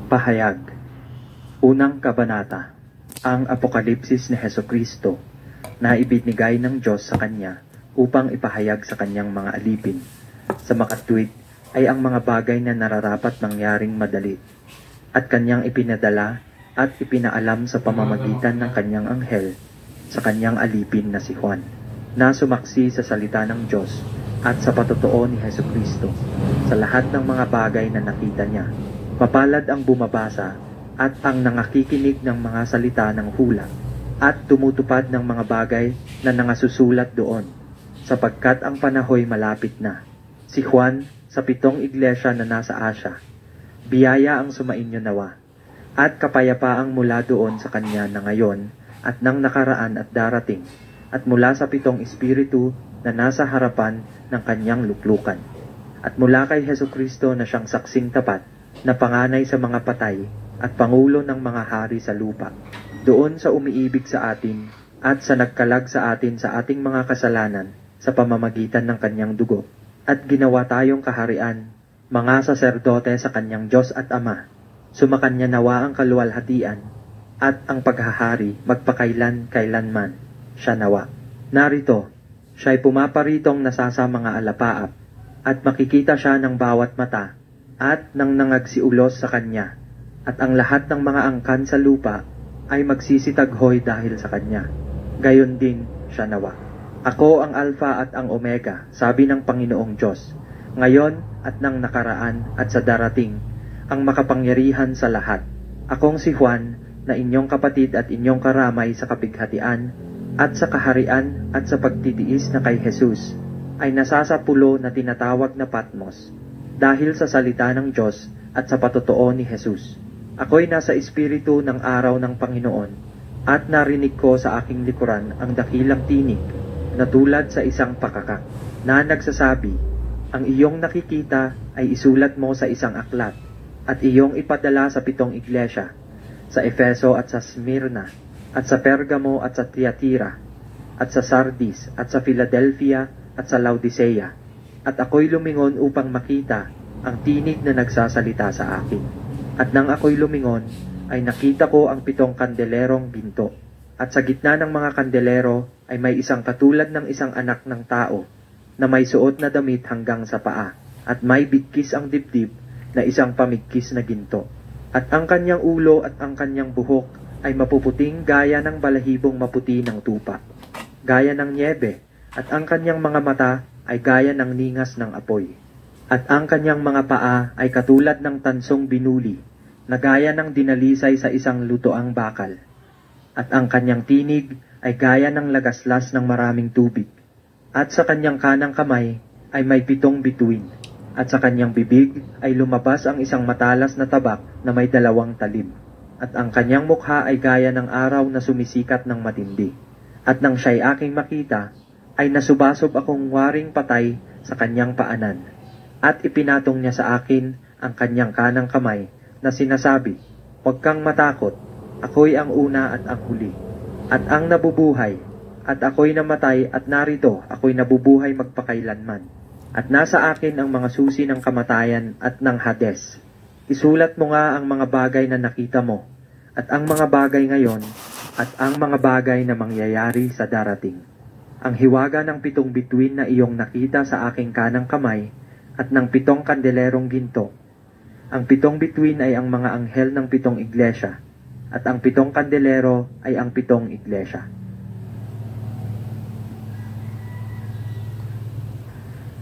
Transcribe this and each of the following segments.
Pahayag. Unang kabanata. Ang Apokalipsis ni Hesukristo na ibinigay ng Diyos sa Kanya upang ipahayag sa Kanyang mga alipin. Sa makatwid ay ang mga bagay na nararapat mangyaring madali at Kanyang ipinadala at ipinaalam sa pamamagitan ng Kanyang anghel sa Kanyang alipin na si Juan, na sumaksi sa salita ng Diyos at sa patotoo ni Hesukristo sa lahat ng mga bagay na nakita niya. Mapalad ang bumabasa at ang nangakikinig ng mga salita ng hula at tumutupad ng mga bagay na nangasusulat doon, sapagkat ang panahoy malapit na. Si Juan sa 7 iglesia na nasa Asia, biyaya ang sumainyo nawa, at kapayapaang mula doon sa kanya na ngayon at nang nakaraan at darating, at mula sa 7 espiritu na nasa harapan ng kanyang luklukan, at mula kay Hesukristo na siyang saksing tapat, na panganay sa mga patay at pangulo ng mga hari sa lupa, doon sa umiibig sa atin at sa nagkalag sa atin sa ating mga kasalanan sa pamamagitan ng kanyang dugo, at ginawa tayong kaharian, mga saserdote sa kanyang Diyos at Ama. Sumakanya nawa ang kaluwalhatian at ang paghahari magpakailan-kailanman. Siya nawa. Narito, siya'y pumaparitong nasasa mga alapaap, at makikita siya ng bawat mata, at nang nangagsiulos sa kanya, at ang lahat ng mga angkan sa lupa ay magsisitaghoy dahil sa kanya. Gayon din siya nawa. Ako ang Alpha at ang Omega, sabi ng Panginoong Diyos, ngayon at nang nakaraan at sa darating, ang makapangyarihan sa lahat. Akong si Juan, na inyong kapatid at inyong karamay sa kapighatian, at sa kaharian at sa pagtitiis na kay Jesus, ay nasasapulo na tinatawag na Patmos, dahil sa salita ng Diyos at sa patotoo ni Jesus. Ako'y nasa espiritu ng araw ng Panginoon, at narinig ko sa aking likuran ang dakilang tinig, na tulad sa isang pakakak, na nagsasabi, ang iyong nakikita ay isulat mo sa isang aklat, at iyong ipadala sa 7 iglesia, sa Efeso at sa Smyrna, at sa Pergamo at sa Tiatira, at sa Sardis, at sa Philadelphia, at sa Laodicea. At ako'y lumingon upang makita ang tinig na nagsasalita sa akin. At nang ako'y lumingon, ay nakita ko ang 7 kandelerong ginto. At sa gitna ng mga kandelero ay may isang katulad ng isang anak ng tao, na may suot na damit hanggang sa paa, at may bigkis ang dibdib na isang pamigkis na ginto. At ang kanyang ulo at ang kanyang buhok ay mapuputing gaya ng balahibong maputi ng tupa, gaya ng nyebe, at ang kanyang mga mata ay gaya ng ningas ng apoy. At ang kanyang mga paa ay katulad ng tansong binuli, na gaya ng dinalisay sa isang lutoang bakal. At ang kanyang tinig ay gaya ng lagaslas ng maraming tubig. At sa kanyang kanang kamay ay may 7 bituin. At sa kanyang bibig ay lumabas ang isang matalas na tabak na may 2 talim. At ang kanyang mukha ay gaya ng araw na sumisikat ng matindi. At nang siya'y aking makita, ay nasubasob akong waring patay sa kanyang paanan, at ipinatong niya sa akin ang kanyang kanang kamay na sinasabi, huwag kang matakot, ako'y ang una at ang huli, at ang nabubuhay, at ako'y namatay at narito ako'y nabubuhay magpakailanman, at nasa akin ang mga susi ng kamatayan at ng Hades. Isulat mo nga ang mga bagay na nakita mo, at ang mga bagay ngayon, at ang mga bagay na mangyayari sa darating. Ang hiwaga ng 7 bituin na iyong nakita sa aking kanang kamay at ng 7 kandelerong ginto. Ang 7 bituin ay ang mga anghel ng 7 iglesia, at ang 7 kandelero ay ang 7 iglesia.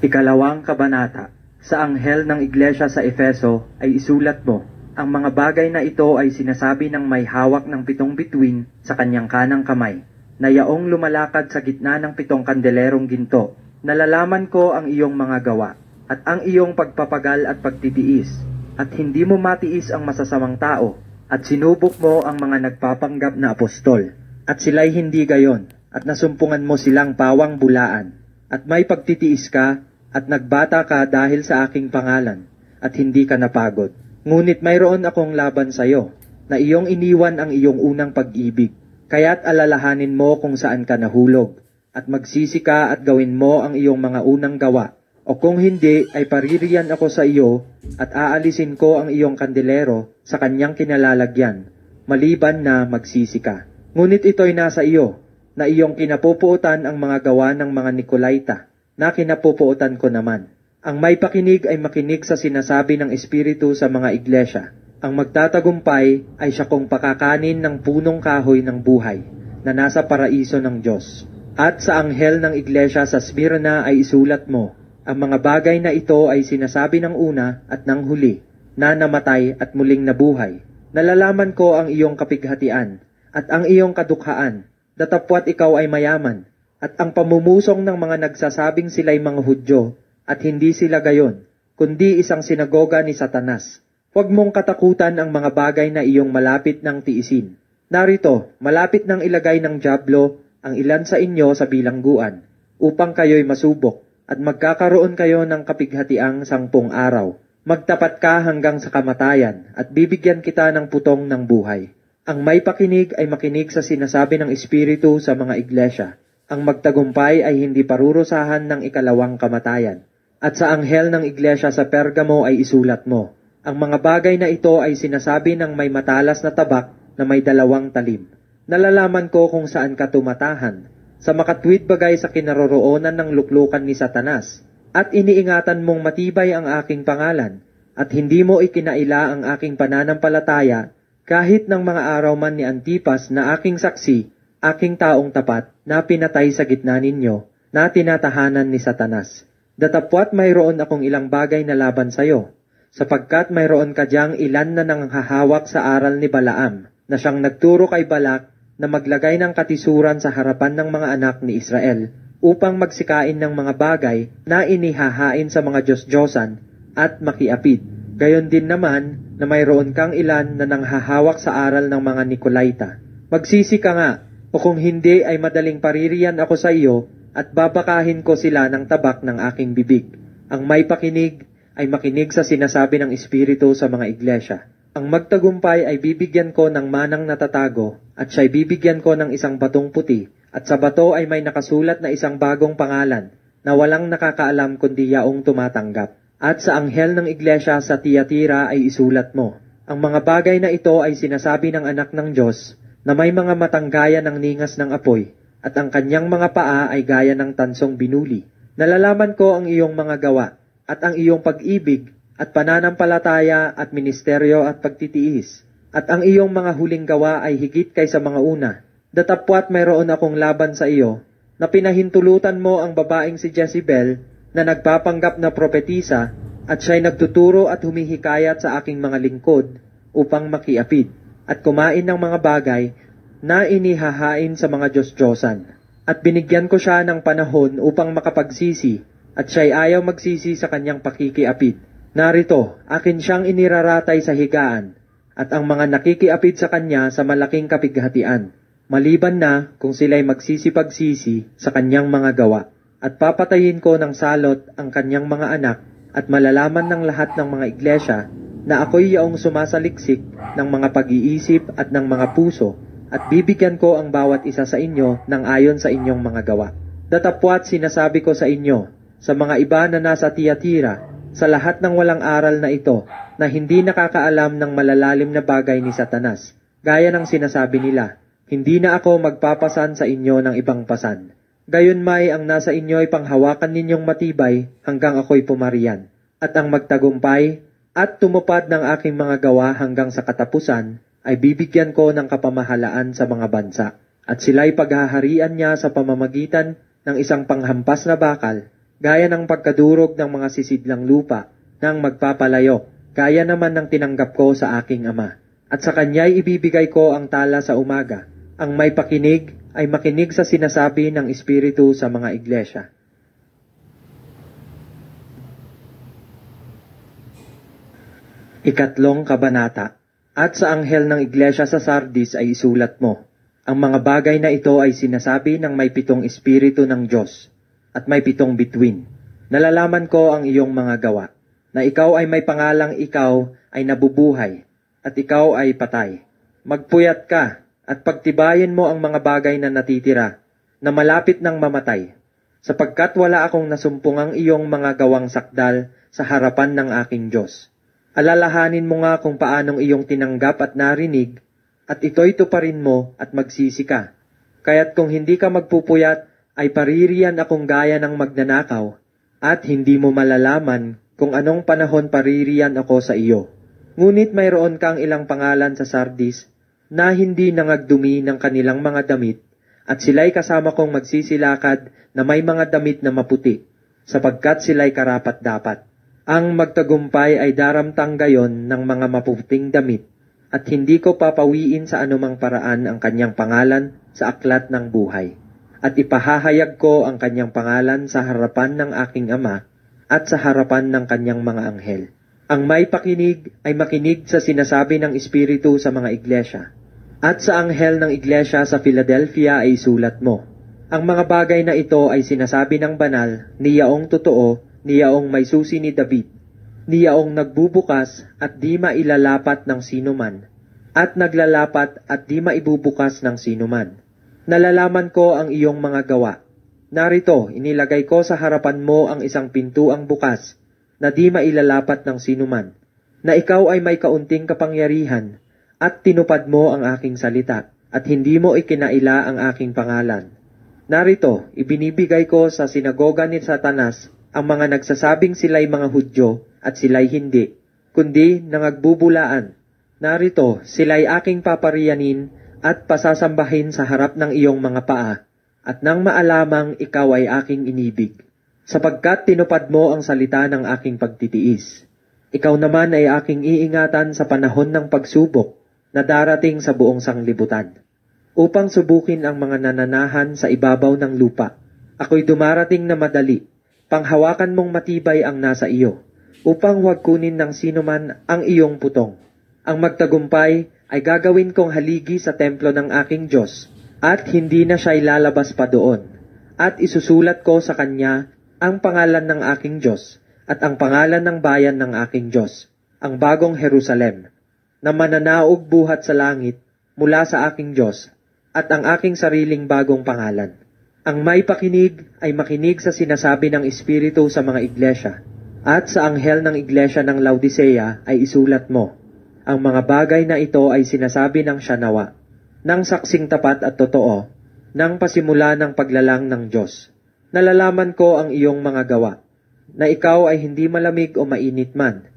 Ikalawang kabanata. Sa anghel ng iglesia sa Efeso ay isulat mo, ang mga bagay na ito ay sinasabi ng may hawak ng 7 bituin sa kanyang kanang kamay, na yaong lumalakad sa gitna ng 7 kandelerong ginto. Nalalaman ko ang iyong mga gawa, at ang iyong pagpapagal at pagtitiis, at hindi mo matiis ang masasamang tao, at sinubok mo ang mga nagpapanggap na apostol, at sila'y hindi gayon, at nasumpungan mo silang pawang bulaan, at may pagtitiis ka, at nagbata ka dahil sa aking pangalan, at hindi ka napagod. Ngunit mayroon akong laban sa iyo, na iyong iniwan ang iyong unang pag-ibig. Kaya't alalahanin mo kung saan ka nahulog, at magsisi ka at gawin mo ang iyong mga unang gawa, O kung hindi, ay paririyan ako sa iyo at aalisin ko ang iyong kandelero sa kanyang kinalalagyan, maliban na magsisi ka. Ngunit ito'y nasa iyo, na iyong kinapupuotan ang mga gawa ng mga Nikolaita, na kinapupuotan ko naman. Ang may pakinig ay makinig sa sinasabi ng Espiritu sa mga iglesia. Ang magtatagumpay ay siya kung pakakanin ng punong kahoy ng buhay, na nasa paraiso ng Diyos. At sa anghel ng iglesia sa Smyrna ay isulat mo, ang mga bagay na ito ay sinasabi ng una at ng huli, na namatay at muling nabuhay. Nalalaman ko ang iyong kapighatian, at ang iyong kadukhaan, datapwat ikaw ay mayaman, at ang pamumusong ng mga nagsasabing sila'y mga Hudyo, at hindi sila gayon, kundi isang sinagoga ni Satanas. Huwag mong katakutan ang mga bagay na iyong malapit ng tiisin. Narito, malapit ng ilagay ng dyablo ang ilan sa inyo sa bilangguan, upang kayo'y masubok, at magkakaroon kayo ng kapighatiang 10 araw. Magtapat ka hanggang sa kamatayan, at bibigyan kita ng putong ng buhay. Ang may pakinig ay makinig sa sinasabi ng Espiritu sa mga iglesia. Ang magtagumpay ay hindi parurusahan ng ikalawang kamatayan. At sa anghel ng iglesia sa Pergamo ay isulat mo, ang mga bagay na ito ay sinasabi ng may matalas na tabak na may 2 talim. Nalalaman ko kung saan ka tumatahan, sa makatwid bagay sa kinaroroonan ng luklukan ni Satanas, at iniingatan mong matibay ang aking pangalan, at hindi mo ikinaila ang aking pananampalataya, kahit ng mga araw man ni Antipas na aking saksi, aking taong tapat, na pinatay sa gitna ninyo, na tinatahanan ni Satanas. Datapwat mayroon akong ilang bagay na laban sayo, sapagkat mayroon ka diyang ilan na nanghahawak sa aral ni Balaam, na siyang nagturo kay Balak, na maglagay ng katisuran sa harapan ng mga anak ni Israel, upang magsikain ng mga bagay na inihahain sa mga Diyos-Diyosan at makiapid. Gayon din naman na mayroon kang ilan na nanghahawak sa aral ng mga Nikolaita. Magsisi ka nga, o kung hindi ay madaling paririyan ako sa iyo at babakahin ko sila ng tabak ng aking bibig. Ang may pakinig ay makinig sa sinasabi ng Espiritu sa mga iglesia. Ang magtagumpay ay bibigyan ko ng manang natatago, at siya'y bibigyan ko ng isang batong puti, at sa bato ay may nakasulat na isang bagong pangalan, na walang nakakaalam kundi yaong tumatanggap. At sa anghel ng iglesia sa Tiatira ay isulat mo, ang mga bagay na ito ay sinasabi ng anak ng Diyos, na may mga matang gaya ng ningas ng apoy, at ang kanyang mga paa ay gaya ng tansong binuli. Nalalaman ko ang iyong mga gawa, at ang iyong pag-ibig, at pananampalataya at ministeryo at pagtitiis, at ang iyong mga huling gawa ay higit kaysa mga una. Datapwat mayroon akong laban sa iyo, na pinahintulutan mo ang babaeng si Jezebel, na nagpapanggap na propetisa, at siya'y nagtuturo at humihikayat sa aking mga lingkod, upang makiapid, at kumain ng mga bagay, na inihahain sa mga Diyos-Diyosan. At binigyan ko siya ng panahon upang makapagsisi, at siya'y ayaw magsisi sa kanyang pakikiapid. Narito, akin siyang iniraratay sa higaan, at ang mga nakikiapid sa kanya sa malaking kapighatian, maliban na kung sila'y magsisipagsisi sa kanyang mga gawa. At papatayin ko ng salot ang kanyang mga anak, at malalaman ng lahat ng mga iglesia na ako'y yaong sumasaliksik ng mga pag-iisip at ng mga puso, at bibigyan ko ang bawat isa sa inyo ng ayon sa inyong mga gawa. Datapwat sinasabi ko sa inyo, sa mga iba na nasa Tiatira, sa lahat ng walang aral na ito, na hindi nakakaalam ng malalalim na bagay ni Satanas, gaya ng sinasabi nila, hindi na ako magpapasan sa inyo ng ibang pasan. Gayon may ang nasa inyo ay panghawakan ninyong matibay hanggang ako'y pumariyan, at ang magtagumpay at tumupad ng aking mga gawa hanggang sa katapusan, ay bibigyan ko ng kapamahalaan sa mga bansa, at sila'y paghaharian niya sa pamamagitan ng isang panghampas na bakal, gaya ng pagkadurog ng mga sisidlang lupa, nang magpapalayo, gaya naman ng tinanggap ko sa aking ama. At sa kanya'y ibibigay ko ang tala sa umaga. Ang may pakinig ay makinig sa sinasabi ng Espiritu sa mga iglesia. Ikatlong kabanata. At sa anghel ng iglesia sa Sardis ay isulat mo, ang mga bagay na ito ay sinasabi ng may 7 Espiritu ng Diyos, at may 7 bituin. Nalalaman ko ang iyong mga gawa, na ikaw ay may pangalang ikaw ay nabubuhay, at ikaw ay patay. Magpuyat ka, at pagtibayin mo ang mga bagay na natitira, na malapit ng mamatay, sapagkat wala akong nasumpungang iyong mga gawang sakdal sa harapan ng aking Diyos. Alalahanin mo nga kung paanong iyong tinanggap at narinig, at ito'y tuparin mo at magsisi ka. Kaya't kung hindi ka magpupuyat, ay paririyan akong gaya ng magnanakaw, at hindi mo malalaman kung anong panahon paririyan ako sa iyo. Ngunit mayroon kang ilang pangalan sa Sardis na hindi nangagdumi ng kanilang mga damit, at sila'y kasama kong magsisilakad na may mga damit na maputi, sapagkat sila'y karapat-dapat. Ang magtagumpay ay daramtang gayon ng mga maputing damit, at hindi ko papawiin sa anumang paraan ang kanyang pangalan sa aklat ng buhay. At ipahahayag ko ang kanyang pangalan sa harapan ng aking Ama at sa harapan ng kanyang mga anghel. Ang may pakinig ay makinig sa sinasabi ng Espiritu sa mga iglesia. At sa anghel ng iglesia sa Philadelphia ay isulat mo. Ang mga bagay na ito ay sinasabi ng banal, niyaong totoo, niyaong may susi ni David, niyaong nagbubukas at di mailalapat ng sinuman, at naglalapat at di maibubukas ng sinuman. Nalalaman ko ang iyong mga gawa. Narito, inilagay ko sa harapan mo ang isang pintuang bukas, na di mailalapat ng sinuman, na ikaw ay may kaunting kapangyarihan, at tinupad mo ang aking salita, at hindi mo ikinaila ang aking pangalan. Narito, ibinibigay ko sa sinagoga ni Satanas ang mga nagsasabing sila'y mga Hudyo at sila'y hindi, kundi nangagbubulaan. Narito, sila'y aking papariyanin at pasasambahin sa harap ng iyong mga paa, at nang maalamang ikaw ay aking inibig, sapagkat tinupad mo ang salita ng aking pagtitiis. Ikaw naman ay aking iingatan sa panahon ng pagsubok na darating sa buong sanglibutan, upang subukin ang mga nananahan sa ibabaw ng lupa. Ako'y dumarating na madali, panghawakan mong matibay ang nasa iyo, upang huwag kunin ng sinuman ang iyong putong. Ang magtagumpay ay gagawin kong haligi sa templo ng aking Diyos, at hindi na siya'y lalabas pa doon. At isusulat ko sa kanya ang pangalan ng aking Diyos, at ang pangalan ng bayan ng aking Diyos, ang bagong Jerusalem, na mananaog buhat sa langit mula sa aking Diyos, at ang aking sariling bagong pangalan. Ang may pakinig ay makinig sa sinasabi ng Espiritu sa mga iglesia, at sa anghel ng iglesia ng Laodicea ay isulat mo. Ang mga bagay na ito ay sinasabi ng siya nawa, ng saksing tapat at totoo, ng pasimula ng paglalang ng Diyos. Nalalaman ko ang iyong mga gawa, na ikaw ay hindi malamig o mainit man.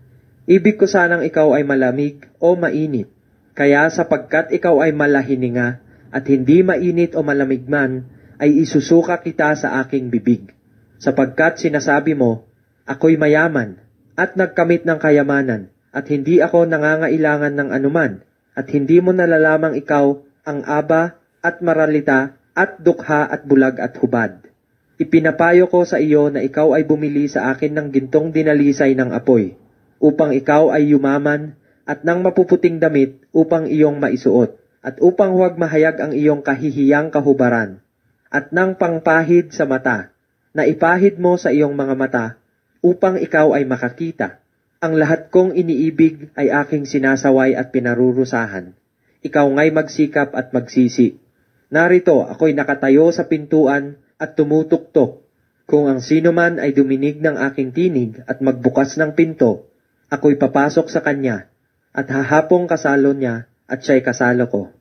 Ibig ko sanang ikaw ay malamig o mainit, kaya sapagkat ikaw ay malahininga at hindi mainit o malamig man, ay isusuka kita sa aking bibig. Sapagkat sinasabi mo, ako'y mayaman at nagkamit ng kayamanan, at hindi ako nangangailangan ng anuman, at hindi mo nalalamang ikaw ang aba at maralita at dukha at bulag at hubad. Ipinapayo ko sa iyo na ikaw ay bumili sa akin ng gintong dinalisay ng apoy, upang ikaw ay yumaman, at ng mapuputing damit upang iyong maisuot, at upang huwag mahayag ang iyong kahihiyang kahubaran, at ng pangpahid sa mata, na ipahid mo sa iyong mga mata, upang ikaw ay makakita. Ang lahat kong iniibig ay aking sinasaway at pinarurusahan. Ikaw nga'y magsikap at magsisi. Narito, ako'y nakatayo sa pintuan at tumutuktok. Kung ang sino man ay duminig ng aking tinig at magbukas ng pinto, ako'y papasok sa kanya, at hahapong kasalo niya, at siya'y kasalo ko.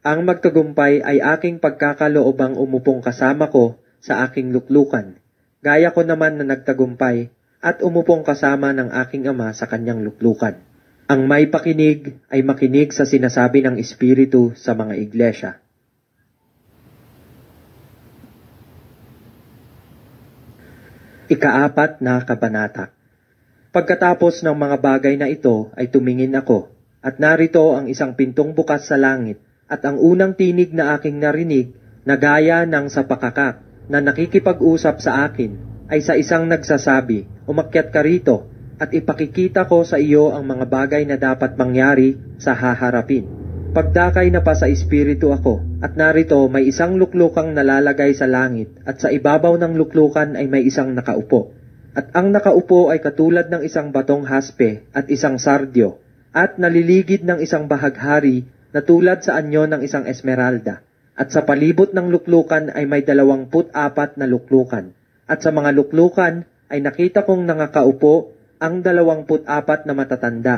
Ang magtagumpay ay aking pagkakaloobang umupong kasama ko sa aking luklukan, gaya ko naman na nagtagumpay, at umupong kasama ng aking Ama sa kanyang luklukan. Ang may pakinig ay makinig sa sinasabi ng Espiritu sa mga iglesia. Ika-4 na kabanata. Pagkatapos ng mga bagay na ito ay tumingin ako, at narito ang isang pintong bukas sa langit, at ang unang tinig na aking narinig na gaya ng sa pakakak na nakikipag-usap sa akin ay sa isang nagsasabi, umakyat ka rito, at ipakikita ko sa iyo ang mga bagay na dapat mangyari sa haharapin. Pagdakay na pa sa espiritu ako, at narito may isang luklukang nalalagay sa langit, at sa ibabaw ng luklukan ay may isang nakaupo. At ang nakaupo ay katulad ng isang batong haspe at isang sardyo, at naliligid ng isang bahaghari na tulad sa anyo ng isang esmeralda. At sa palibot ng luklukan ay may 24 na luklukan. At sa mga luklukan ay nakita kong nangakaupo ang 24 na matatanda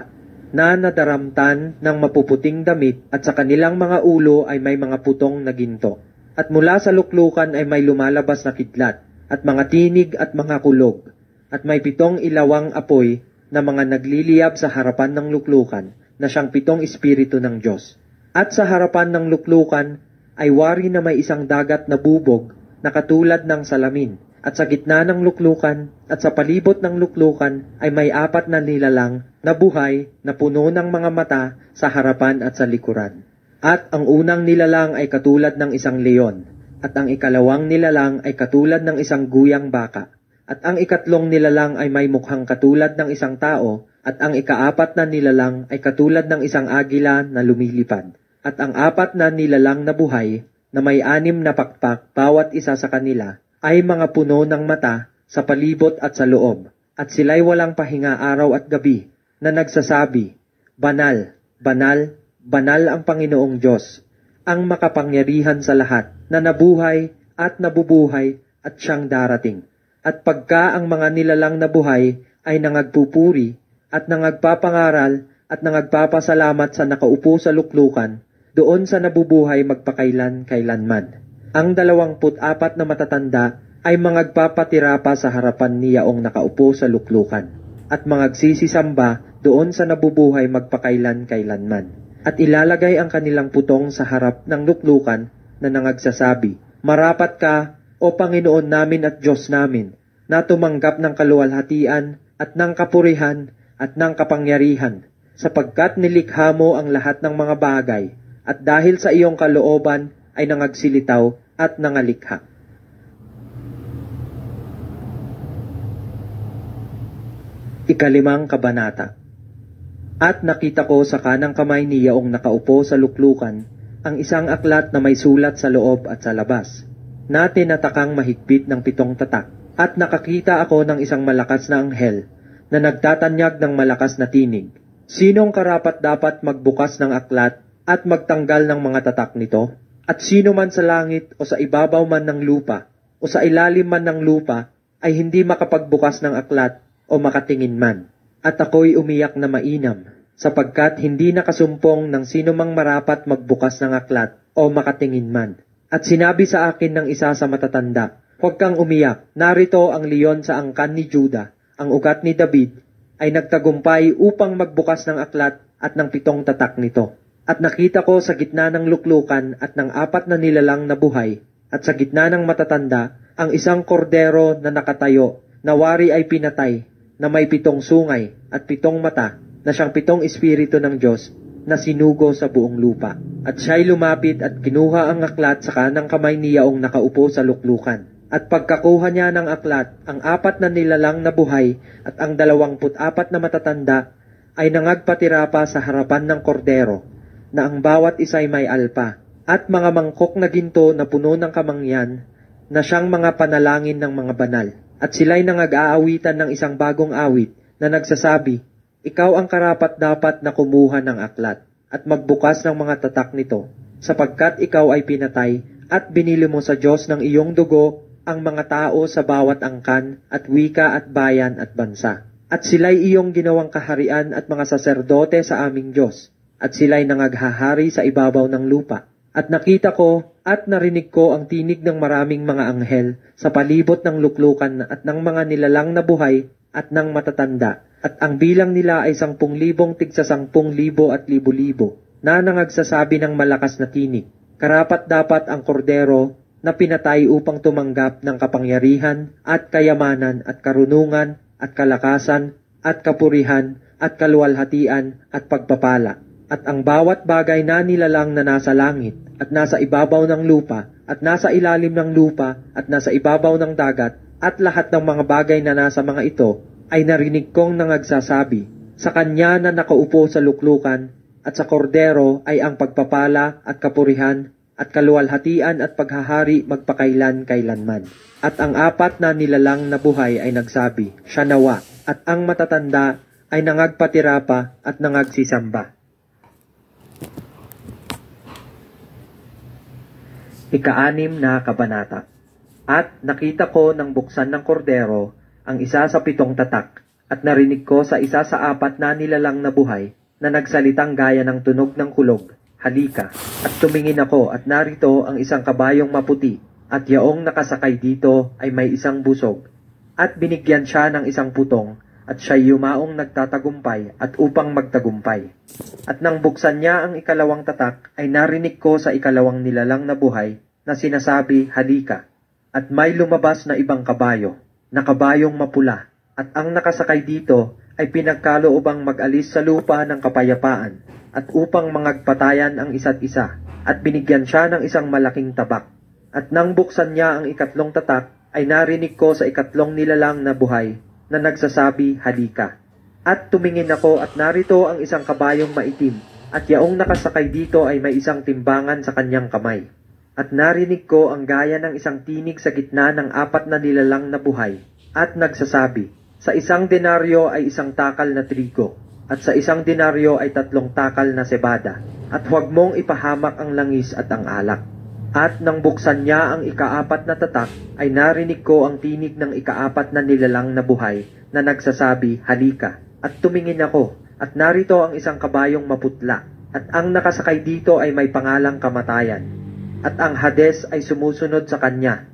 na nadaramtan ng mapuputing damit at sa kanilang mga ulo ay may mga putong na ginto. At mula sa luklukan ay may lumalabas na kidlat at mga tinig at mga kulog. At may 7 ilawang apoy na mga nagliliyab sa harapan ng luklukan na siyang 7 espiritu ng Diyos. At sa harapan ng luklukan ay wari na may isang dagat na bubog na katulad ng salamin. At sa gitna ng luklukan at sa palibot ng luklukan ay may 4 na nilalang na buhay na puno ng mga mata sa harapan at sa likuran. At ang unang nilalang ay katulad ng isang leon, at ang ikalawang nilalang ay katulad ng isang guyang baka, at ang ikatlong nilalang ay may mukhang katulad ng isang tao, at ang ika-4 na nilalang ay katulad ng isang agila na lumilipad. At ang 4 na nilalang na buhay na may 6 na pakpak bawat isa sa kanila ay mga puno ng mata sa palibot at sa loob, at sila'y walang pahinga araw at gabi, na nagsasabi, Banal, Banal, Banal ang Panginoong Diyos, ang makapangyarihan sa lahat, na nabuhay at nabubuhay at siyang darating. At pagka ang mga nilalang na buhay ay nangagpupuri at nangagpapangaral at nangagpapasalamat sa nakaupo sa luklukan, doon sa nabubuhay magpakailan-kailanman. Ang 24 na matatanda ay mangagpapatira pa sa harapan ni Yaong nakaupo sa luklukan, at mangagsisisamba doon sa nabubuhay magpakailan-kailanman. At ilalagay ang kanilang putong sa harap ng luklukan na nangagsasabi, Marapat ka, O Panginoon namin at Diyos namin, na tumanggap ng kaluwalhatian at ng kapurihan at ng kapangyarihan, sapagkat nilikha mo ang lahat ng mga bagay, at dahil sa iyong kalooban ay nangagsilitaw at nangalikha. Ikalimang kabanata. At nakita ko sa kanang kamay ni Yaong nakaupo sa luklukan ang isang aklat na may sulat sa loob at sa labas, na tinatakang mahigpit ng 7 tatak. At nakakita ako ng isang malakas na anghel na nagtatanyag ng malakas na tinig. Sinong karapat-dapat magbukas ng aklat at magtanggal ng mga tatak nito? At sino man sa langit o sa ibabaw man ng lupa o sa ilalim man ng lupa ay hindi makapagbukas ng aklat o makatingin man. At ako'y umiyak na mainam, sapagkat hindi nakasumpong ng sino mang marapat magbukas ng aklat o makatingin man. At sinabi sa akin ng isa sa matatanda, Huwag kang umiyak, narito ang leon sa angkan ni Juda, ang ugat ni David, ay nagtagumpay upang magbukas ng aklat at ng 7 tatak nito. At nakita ko sa gitna ng luklukan at ng 4 na nilalang na buhay, at sa gitna ng matatanda, ang isang kordero na nakatayo, na wari ay pinatay, na may 7 sungay at 7 mata, na siyang 7 espiritu ng Diyos, na sinugo sa buong lupa. At siya'y lumapit at kinuha ang aklat sa kanang kamay ni Yaong nakaupo sa luklukan. At pagkakuha niya ng aklat, ang 4 na nilalang na buhay at ang 24 na matatanda ay nangagpatira pa sa harapan ng kordero, na ang bawat isa'y may alpa, at mga mangkok na ginto na puno ng kamangyan, na siyang mga panalangin ng mga banal. At sila'y nangag-aawitan ng isang bagong awit, na nagsasabi, Ikaw ang karapat-dapat na kumuha ng aklat, at magbukas ng mga tatak nito, sapagkat ikaw ay pinatay, at binili mo sa Diyos ng iyong dugo ang mga tao sa bawat angkan, at wika at bayan at bansa. At sila'y iyong ginawang kaharian at mga saserdote sa aming Diyos, at sila'y nangaghahari sa ibabaw ng lupa. At nakita ko at narinig ko ang tinig ng maraming mga anghel sa palibot ng luklukan at ng mga nilalang na buhay at ng matatanda. At ang bilang nila ay 10,000 tigsa 10,000 at libo-libo, na nangagsasabi ng malakas na tinig, Karapat-dapat ang kordero na pinatay upang tumanggap ng kapangyarihan at kayamanan at karunungan at kalakasan at kapurihan at kaluwalhatian at pagpapala. At ang bawat bagay na nilalang na nasa langit at nasa ibabaw ng lupa at nasa ilalim ng lupa at nasa ibabaw ng dagat at lahat ng mga bagay na nasa mga ito ay narinig kong nangagsasabi, Sa kanya na nakaupo sa luklukan at sa kordero ay ang pagpapala at kapurihan at kaluwalhatian at paghahari magpakailan-kailanman. At ang 4 na nilalang na buhay ay nagsabi, Siya nawa, at ang matatanda ay nangagpatira pa at nangagsisamba. Ika-6 na kabanata. At nakita ko nang buksan ng kordero ang isa sa 7 tatak, at narinig ko sa isa sa 4 na nilalang na buhay na nagsalitang gaya ng tunog ng kulog, "Halika." At tumingin ako at narito ang isang kabayong maputi, at yaong nakasakay dito ay may isang busog. At binigyan siya ng isang putong, at siya'y yumaong nagtatagumpay at upang magtagumpay. At nang buksan niya ang 2 tatak, ay narinig ko sa 2 nilalang na buhay na sinasabi, "Halika." At may lumabas na ibang kabayo, na kabayong mapula, at ang nakasakay dito ay pinagkaloobang mag-alis sa lupa ng kapayapaan, at upang mangagpatayan ang isa't isa, at binigyan siya ng isang malaking tabak. At nang buksan niya ang 2 tatak, ay narinig ko sa 2 nilalang na buhay na nagsasabi, "Halika." At tumingin ako at narito ang isang kabayong maitim, at yaong nakasakay dito ay may isang timbangan sa kanyang kamay. At narinig ko ang gaya ng isang tinig sa gitna ng 4 na nilalang na buhay, at nagsasabi, "Sa 1 denaryo ay 1 takal na trigo, at sa 1 denaryo ay 3 takal na sebada, at huwag mong ipahamak ang langis at ang alak." At nang buksan niya ang 4 na tatak, ay narinig ko ang tinig ng 4 na nilalang na buhay na nagsasabi, "Halika." At tumingin ako, at narito ang isang kabayong maputla, at ang nakasakay dito ay may pangalang Kamatayan. At ang Hades ay sumusunod sa kanya,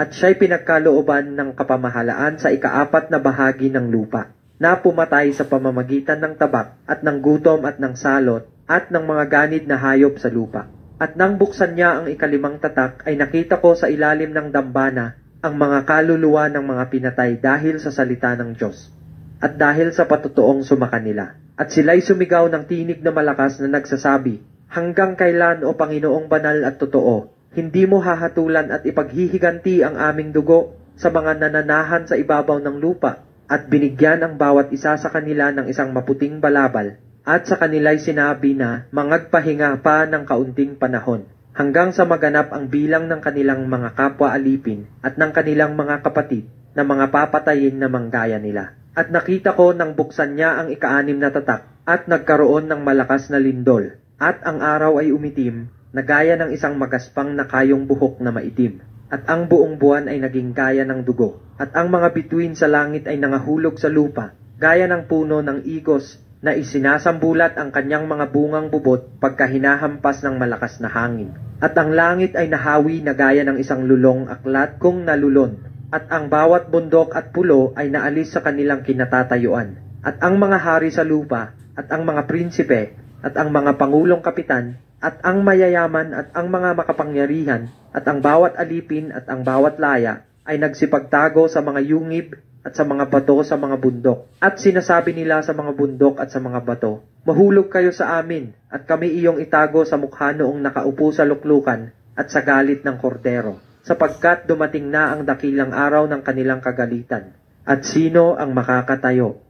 at siya'y pinagkalooban ng kapamahalaan sa 4 na bahagi ng lupa, na pumatay sa pamamagitan ng tabak at ng gutom at ng salot at ng mga ganid na hayop sa lupa. At nang buksan niya ang 5 tatak, ay nakita ko sa ilalim ng dambana ang mga kaluluwa ng mga pinatay dahil sa salita ng Diyos, at dahil sa patutuong sumakanila. At sila'y sumigaw ng tinig na malakas na nagsasabi, "Hanggang kailan, o Panginoong banal at totoo, hindi mo hahatulan at ipaghihiganti ang aming dugo sa mga nananahan sa ibabaw ng lupa?" At binigyan ang bawat isa sa kanila ng isang maputing balabal, at sa kanila'y sinabi na mangagpahinga pa ng kaunting panahon, hanggang sa maganap ang bilang ng kanilang mga kapwa alipin at ng kanilang mga kapatid na mga papatayin na manggaya nila. At nakita ko nang buksan niya ang 6 na tatak, at nagkaroon ng malakas na lindol, at ang araw ay umitim, na gaya ng isang magaspang na kayong buhok na maitim. At ang buong buwan ay naging gaya ng dugo. At ang mga bituin sa langit ay nangahulog sa lupa, gaya ng puno ng igos na isinasambulat ang kanyang mga bungang bubot pagka hinahampas ng malakas na hangin. At ang langit ay nahawi na gaya ng isang lulong aklat kung nalulon. At ang bawat bundok at pulo ay naalis sa kanilang kinatatayuan. At ang mga hari sa lupa, at ang mga prinsipe, at ang mga pangulong kapitan, at ang mayayaman, at ang mga makapangyarihan, at ang bawat alipin, at ang bawat laya, ay nagsipagtago sa mga yungib, at sa mga bato sa mga bundok. At sinasabi nila sa mga bundok at sa mga bato, "Mahulog kayo sa amin, at kami iyong itago sa mukha noong nakaupo sa luklukan, at sa galit ng kordero, sapagkat dumating na ang dakilang araw ng kanilang kagalitan. At sino ang makakatayo?"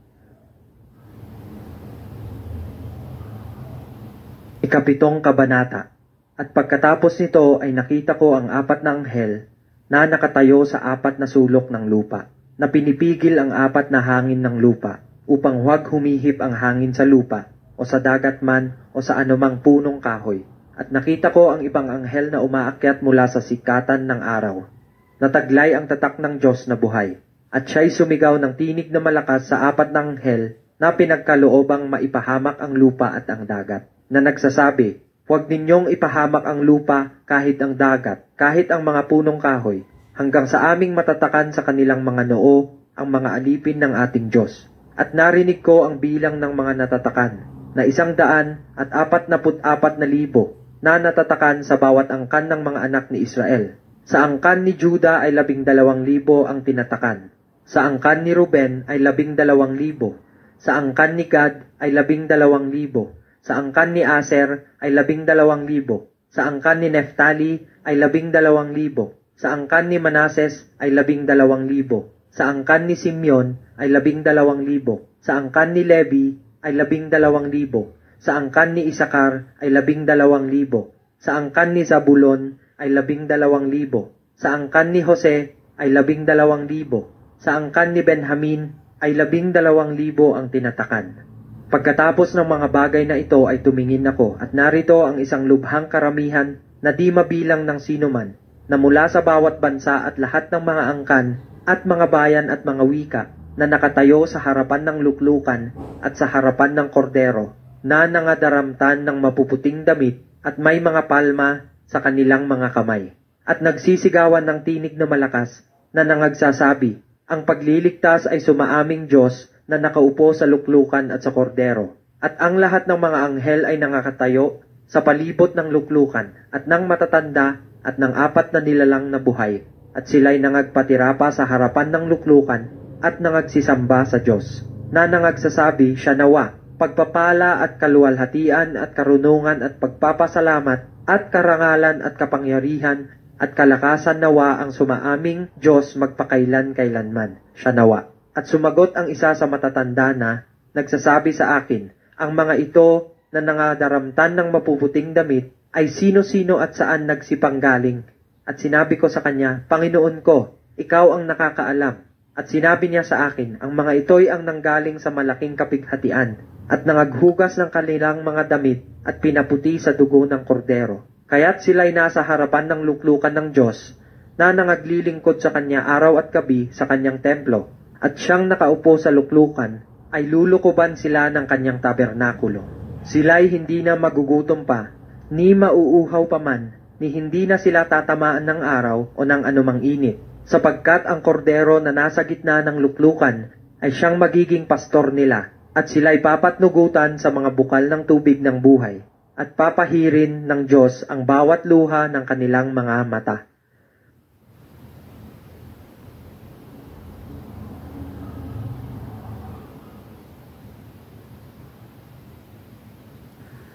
7 kabanata. At pagkatapos nito ay nakita ko ang 4 na anghel na nakatayo sa 4 na sulok ng lupa, na pinipigil ang 4 na hangin ng lupa, upang huwag humihip ang hangin sa lupa, o sa dagat man, o sa anumang punong kahoy. At nakita ko ang ibang anghel na umaakyat mula sa sikatan ng araw. Nataglay ang tatak ng Diyos na buhay, at siya'y sumigaw ng tinig na malakas sa 4 na anghel na pinagkaloobang maipahamak ang lupa at ang dagat, na nagsasabi, "Huwag ninyong ipahamak ang lupa, kahit ang dagat, kahit ang mga punong kahoy, hanggang sa aming matatakan sa kanilang mga noo ang mga alipin ng ating Diyos." At narinig ko ang bilang ng mga natatakan, na 144,000 na natatakan sa bawat angkan ng mga anak ni Israel. Sa angkan ni Juda ay 12,000 ang tinatakan. Sa angkan ni Ruben ay 12,000. Sa angkan ni Gad ay 12,000. Sa angkan ni Aser ay 12,000. Sa angkan ni Neftali ay 12,000. Sa angkan ni Manases ay 12,000. Sa angkan ni Simeon ay 12,000. Sa angkan ni Levi ay 12,000. Sa angkan ni Isakar ay 12,000. Sa angkan ni Zabulon ay 12,000. Sa angkan ni Jose ay 12,000. Sa angkan ni Benjamin ay 12,000 ang tinatakan. Pagkatapos ng mga bagay na ito ay tumingin ako, at narito ang isang lubhang karamihan na di mabilang ng sinuman, na mula sa bawat bansa at lahat ng mga angkan at mga bayan at mga wika na nakatayo sa harapan ng luklukan at sa harapan ng kordero na nangadaramtan ng mapuputing damit at may mga palma sa kanilang mga kamay. At nagsisigawan ng tinig na malakas na nangagsasabi, ang pagliligtas ay sumaaming Diyos na nakaupo sa luklukan at sa kordero. At ang lahat ng mga anghel ay nangakatayo sa palibot ng luklukan at ng matatanda at ng 4 na nilalang na buhay. At sila'y nangagpatira pa sa harapan ng luklukan at nangagsisamba sa Diyos, na nangagsasabi siya nawa, pagpapala at kaluwalhatian at karunungan at pagpapasalamat at karangalan at kapangyarihan at kalakasan nawa ang sumaaming Diyos magpakailan-kailanman. Siya nawa. At sumagot ang isa sa matatanda na nagsasabi sa akin, ang mga ito na nangadaramtan ng mapuputing damit ay sino-sino at saan nagsipanggaling. At sinabi ko sa kanya, Panginoon ko, ikaw ang nakakaalam. At sinabi niya sa akin, ang mga ito'y ang nanggaling sa malaking kapighatian at nangaghugas ng kanilang mga damit at pinaputi sa dugo ng kordero. Kaya't sila'y nasa harapan ng luklukan ng Diyos na nangaglilingkod sa kanya araw at gabi sa kanyang templo. At siyang nakaupo sa luklukan ay lulukuban sila ng kanyang tabernakulo. Sila'y hindi na magugutom pa, ni mauuhaw pa man, ni hindi na sila tatamaan ng araw o ng anumang init, sapagkat ang kordero na nasa gitna ng luklukan ay siyang magiging pastor nila, at sila'y papatnugutan sa mga bukal ng tubig ng buhay, at papahirin ng Diyos ang bawat luha ng kanilang mga mata.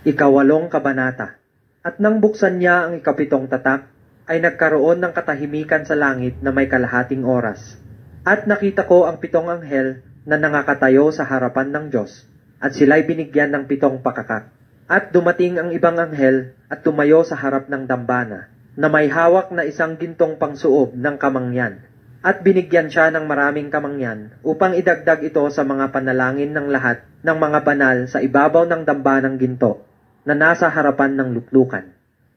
Ikawalong kabanata. At nang buksan niya ang 7 tatak, ay nagkaroon ng katahimikan sa langit na may kalahating oras. At nakita ko ang 7 anghel na nangakatayo sa harapan ng Diyos, at sila'y binigyan ng 7 pakakak. At dumating ang ibang anghel at tumayo sa harap ng dambana, na may hawak na isang gintong pangsuob ng kamangyan. At binigyan siya ng maraming kamangyan upang idagdag ito sa mga panalangin ng lahat ng mga banal sa ibabaw ng dambanang ginto na nasa harapan ng luklukan.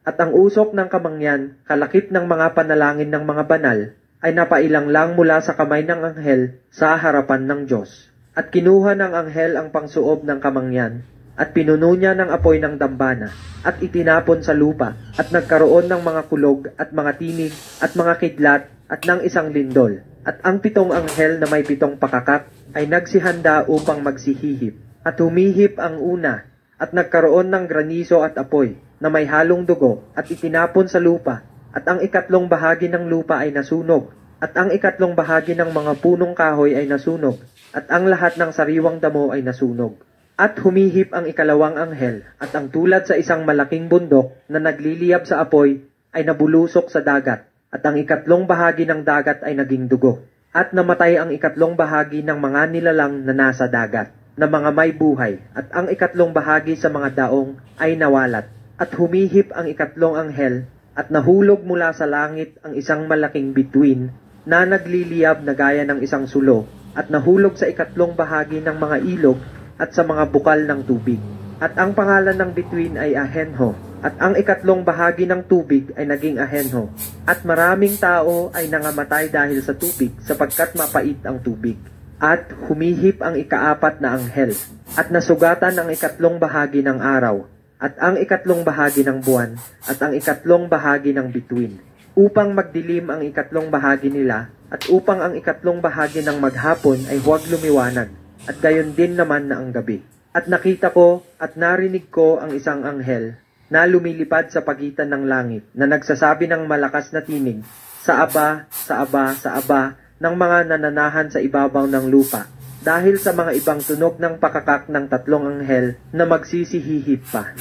At ang usok ng kamangyan, kalakip ng mga panalangin ng mga banal, ay napailang lang mula sa kamay ng anghel sa harapan ng Diyos. At kinuha ng anghel ang pangsuob ng kamangyan, at pinuno niya ng apoy ng dambana, at itinapon sa lupa, at nagkaroon ng mga kulog, at mga tinig, at mga kidlat, at ng isang lindol. At ang 7 anghel na may 7 pakakak ay nagsihanda upang magsihihip. At humihip ang una, at nagkaroon ng granizo at apoy na may halong dugo at itinapon sa lupa, at ang 2 bahagi ng lupa ay nasunog, at ang 3 bahagi ng mga punong kahoy ay nasunog, at ang lahat ng sariwang damo ay nasunog. At humihip ang 2 anghel, at ang tulad sa isang malaking bundok na nagliliyab sa apoy ay nabulusok sa dagat, at ang 3 bahagi ng dagat ay naging dugo, at namatay ang 3 bahagi ng mga nilalang na nasa dagat, na mga may buhay, at ang 3 bahagi sa mga daong ay nawalat. At humihip ang 3 anghel, at nahulog mula sa langit ang isang malaking bituin na nagliliyab na gaya ng isang sulo, at nahulog sa 3 bahagi ng mga ilog at sa mga bukal ng tubig. At ang pangalan ng bituin ay Ahenho, at ang 3 bahagi ng tubig ay naging Ahenho. At maraming tao ay nangamatay dahil sa tubig, sapagkat mapait ang tubig. At humihip ang 4 na anghel, at nasugatan ang 3 bahagi ng araw, at ang 3 bahagi ng buwan, at ang 3 bahagi ng bituin, upang magdilim ang 3 bahagi nila, at upang ang 3 bahagi ng maghapon ay huwag lumiwanag, at gayon din naman na ang gabi. At nakita ko at narinig ko ang isang anghel na lumilipad sa pagitan ng langit, na nagsasabi ng malakas na tinig, sa aba, sa aba, sa aba, ng mga nananahan sa ibabaw ng lupa, dahil sa mga ibang tunog ng pakakak ng 3 anghel na magsisihihip pa.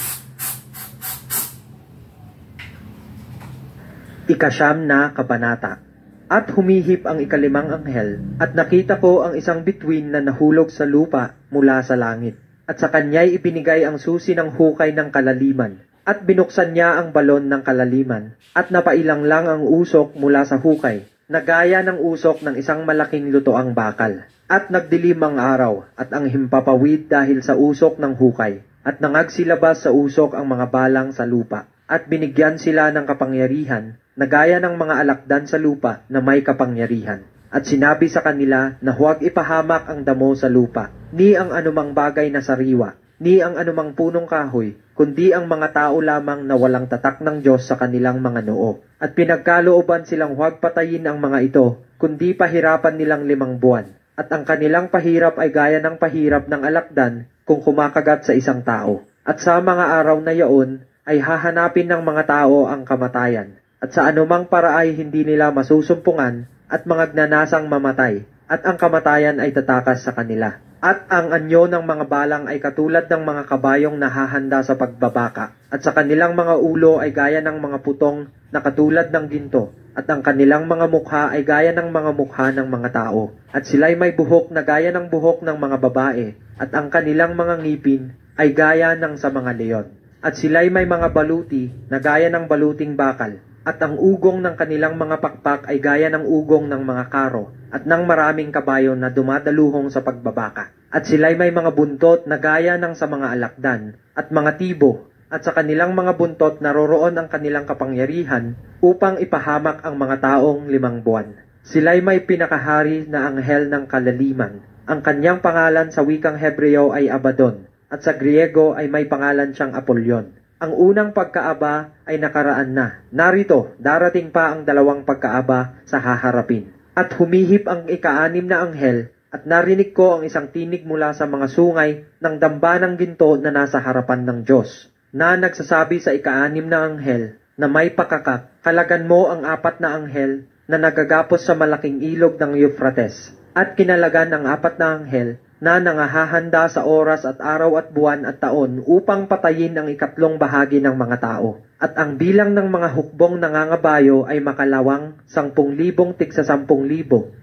Ikasyam na kabanata. At humihip ang 5 anghel, at nakita ko ang isang bituin na nahulog sa lupa mula sa langit, at sa kanya'y ibinigay ang susi ng hukay ng kalaliman, at binuksan niya ang balon ng kalaliman, at napailang lang ang usok mula sa hukay, na gaya ng usok ng isang malaking lutoang bakal. At nagdilim ang araw, at ang himpapawid dahil sa usok ng hukay, at nangagsilabas sa usok ang mga balang sa lupa. at binigyan sila ng kapangyarihan na gaya ng mga alakdan sa lupa na may kapangyarihan. At sinabi sa kanila na huwag ipahamak ang damo sa lupa, ni ang anumang bagay na sariwa, ni ang anumang punong kahoy, kundi ang mga tao lamang na walang tatak ng Diyos sa kanilang mga noo. At pinagkalooban silang huwag patayin ang mga ito, kundi pahirapan nilang 5 buwan. At ang kanilang pahirap ay gaya ng pahirap ng alakdan kung kumakagat sa isang tao. At sa mga araw na yaon ay hahanapin ng mga tao ang kamatayan. At sa anumang para ay hindi nila masusumpungan at mga gnanasang mamatay. At ang kamatayan ay tatakas sa kanila. At ang anyo ng mga balang ay katulad ng mga kabayong nahahanda sa pagbabaka. At sa kanilang mga ulo ay gaya ng mga putong na katulad ng ginto. At ang kanilang mga mukha ay gaya ng mga mukha ng mga tao. At sila'y may buhok na gaya ng buhok ng mga babae. At ang kanilang mga ngipin ay gaya ng sa mga leon. At sila'y may mga baluti na gaya ng baluting bakal. At ang ugong ng kanilang mga pakpak ay gaya ng ugong ng mga karo at ng maraming kabayo na dumadaluhong sa pagbabaka. At sila'y may mga buntot na gaya ng sa mga alakdan at mga tibo, at sa kanilang mga buntot naroroon ang kanilang kapangyarihan upang ipahamak ang mga taong 5 buwan. Sila'y may pinakahari na anghel ng kalaliman. Ang kanyang pangalan sa wikang Hebreo ay Abaddon, at sa Griego ay may pangalan siyang Apollyon. Ang unang pagkaaba ay nakaraan na. Narito, darating pa ang 2 pagkaaba sa haharapin. At humihip ang ika-6 na anghel, at narinig ko ang isang tinig mula sa mga sungay ng damba ng ginto na nasa harapan ng Diyos, na nagsasabi sa ika-6 na anghel na may pakakak, kalagan mo ang 4 na anghel na nagagapos sa malaking ilog ng Euphrates, at kinalagan ang 4 na anghel na nangahahanda sa oras at araw at buwan at taon upang patayin ang 3 bahagi ng mga tao. At ang bilang ng mga hukbong nangangabayo ay makalawang 10,000 tigsa 10,000.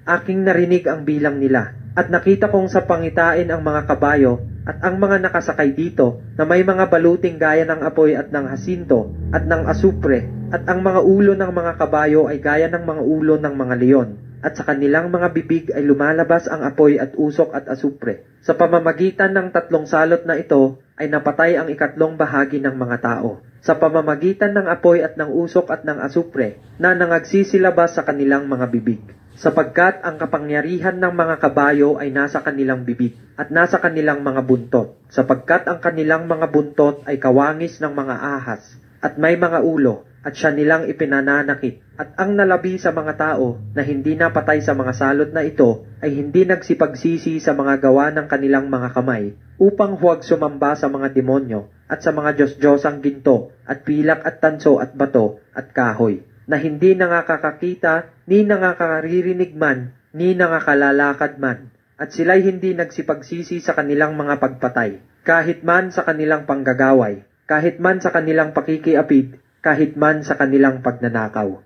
Aking narinig ang bilang nila. At nakita kong sa pangitain ang mga kabayo at ang mga nakasakay dito na may mga baluting gaya ng apoy at ng hasinto at ng asupre. At ang mga ulo ng mga kabayo ay gaya ng mga ulo ng mga leon. At sa kanilang mga bibig ay lumalabas ang apoy at usok at asupre. Sa pamamagitan ng 3 salot na ito ay napatay ang 3 bahagi ng mga tao. Sa pamamagitan ng apoy at ng usok at ng asupre na nangagsisilabas sa kanilang mga bibig. Sapagkat ang kapangyarihan ng mga kabayo ay nasa kanilang bibig at nasa kanilang mga buntot. Sapagkat ang kanilang mga buntot ay kawangis ng mga ahas at may mga ulo at siya nilang ipinananakit. At ang nalabi sa mga tao na hindi napatay sa mga salot na ito ay hindi nagsipagsisi sa mga gawa ng kanilang mga kamay upang huwag sumamba sa mga demonyo at sa mga Diyos-Diyosang ginto at pilak at tanso at bato at kahoy na hindi nakakakita ni nakakaririnig man ni nakakalalakad man. At sila'y hindi nagsipagsisi sa kanilang mga pagpatay kahit man sa kanilang panggagaway, kahit man sa kanilang pakikiapid, kahit man sa kanilang pagnanakaw.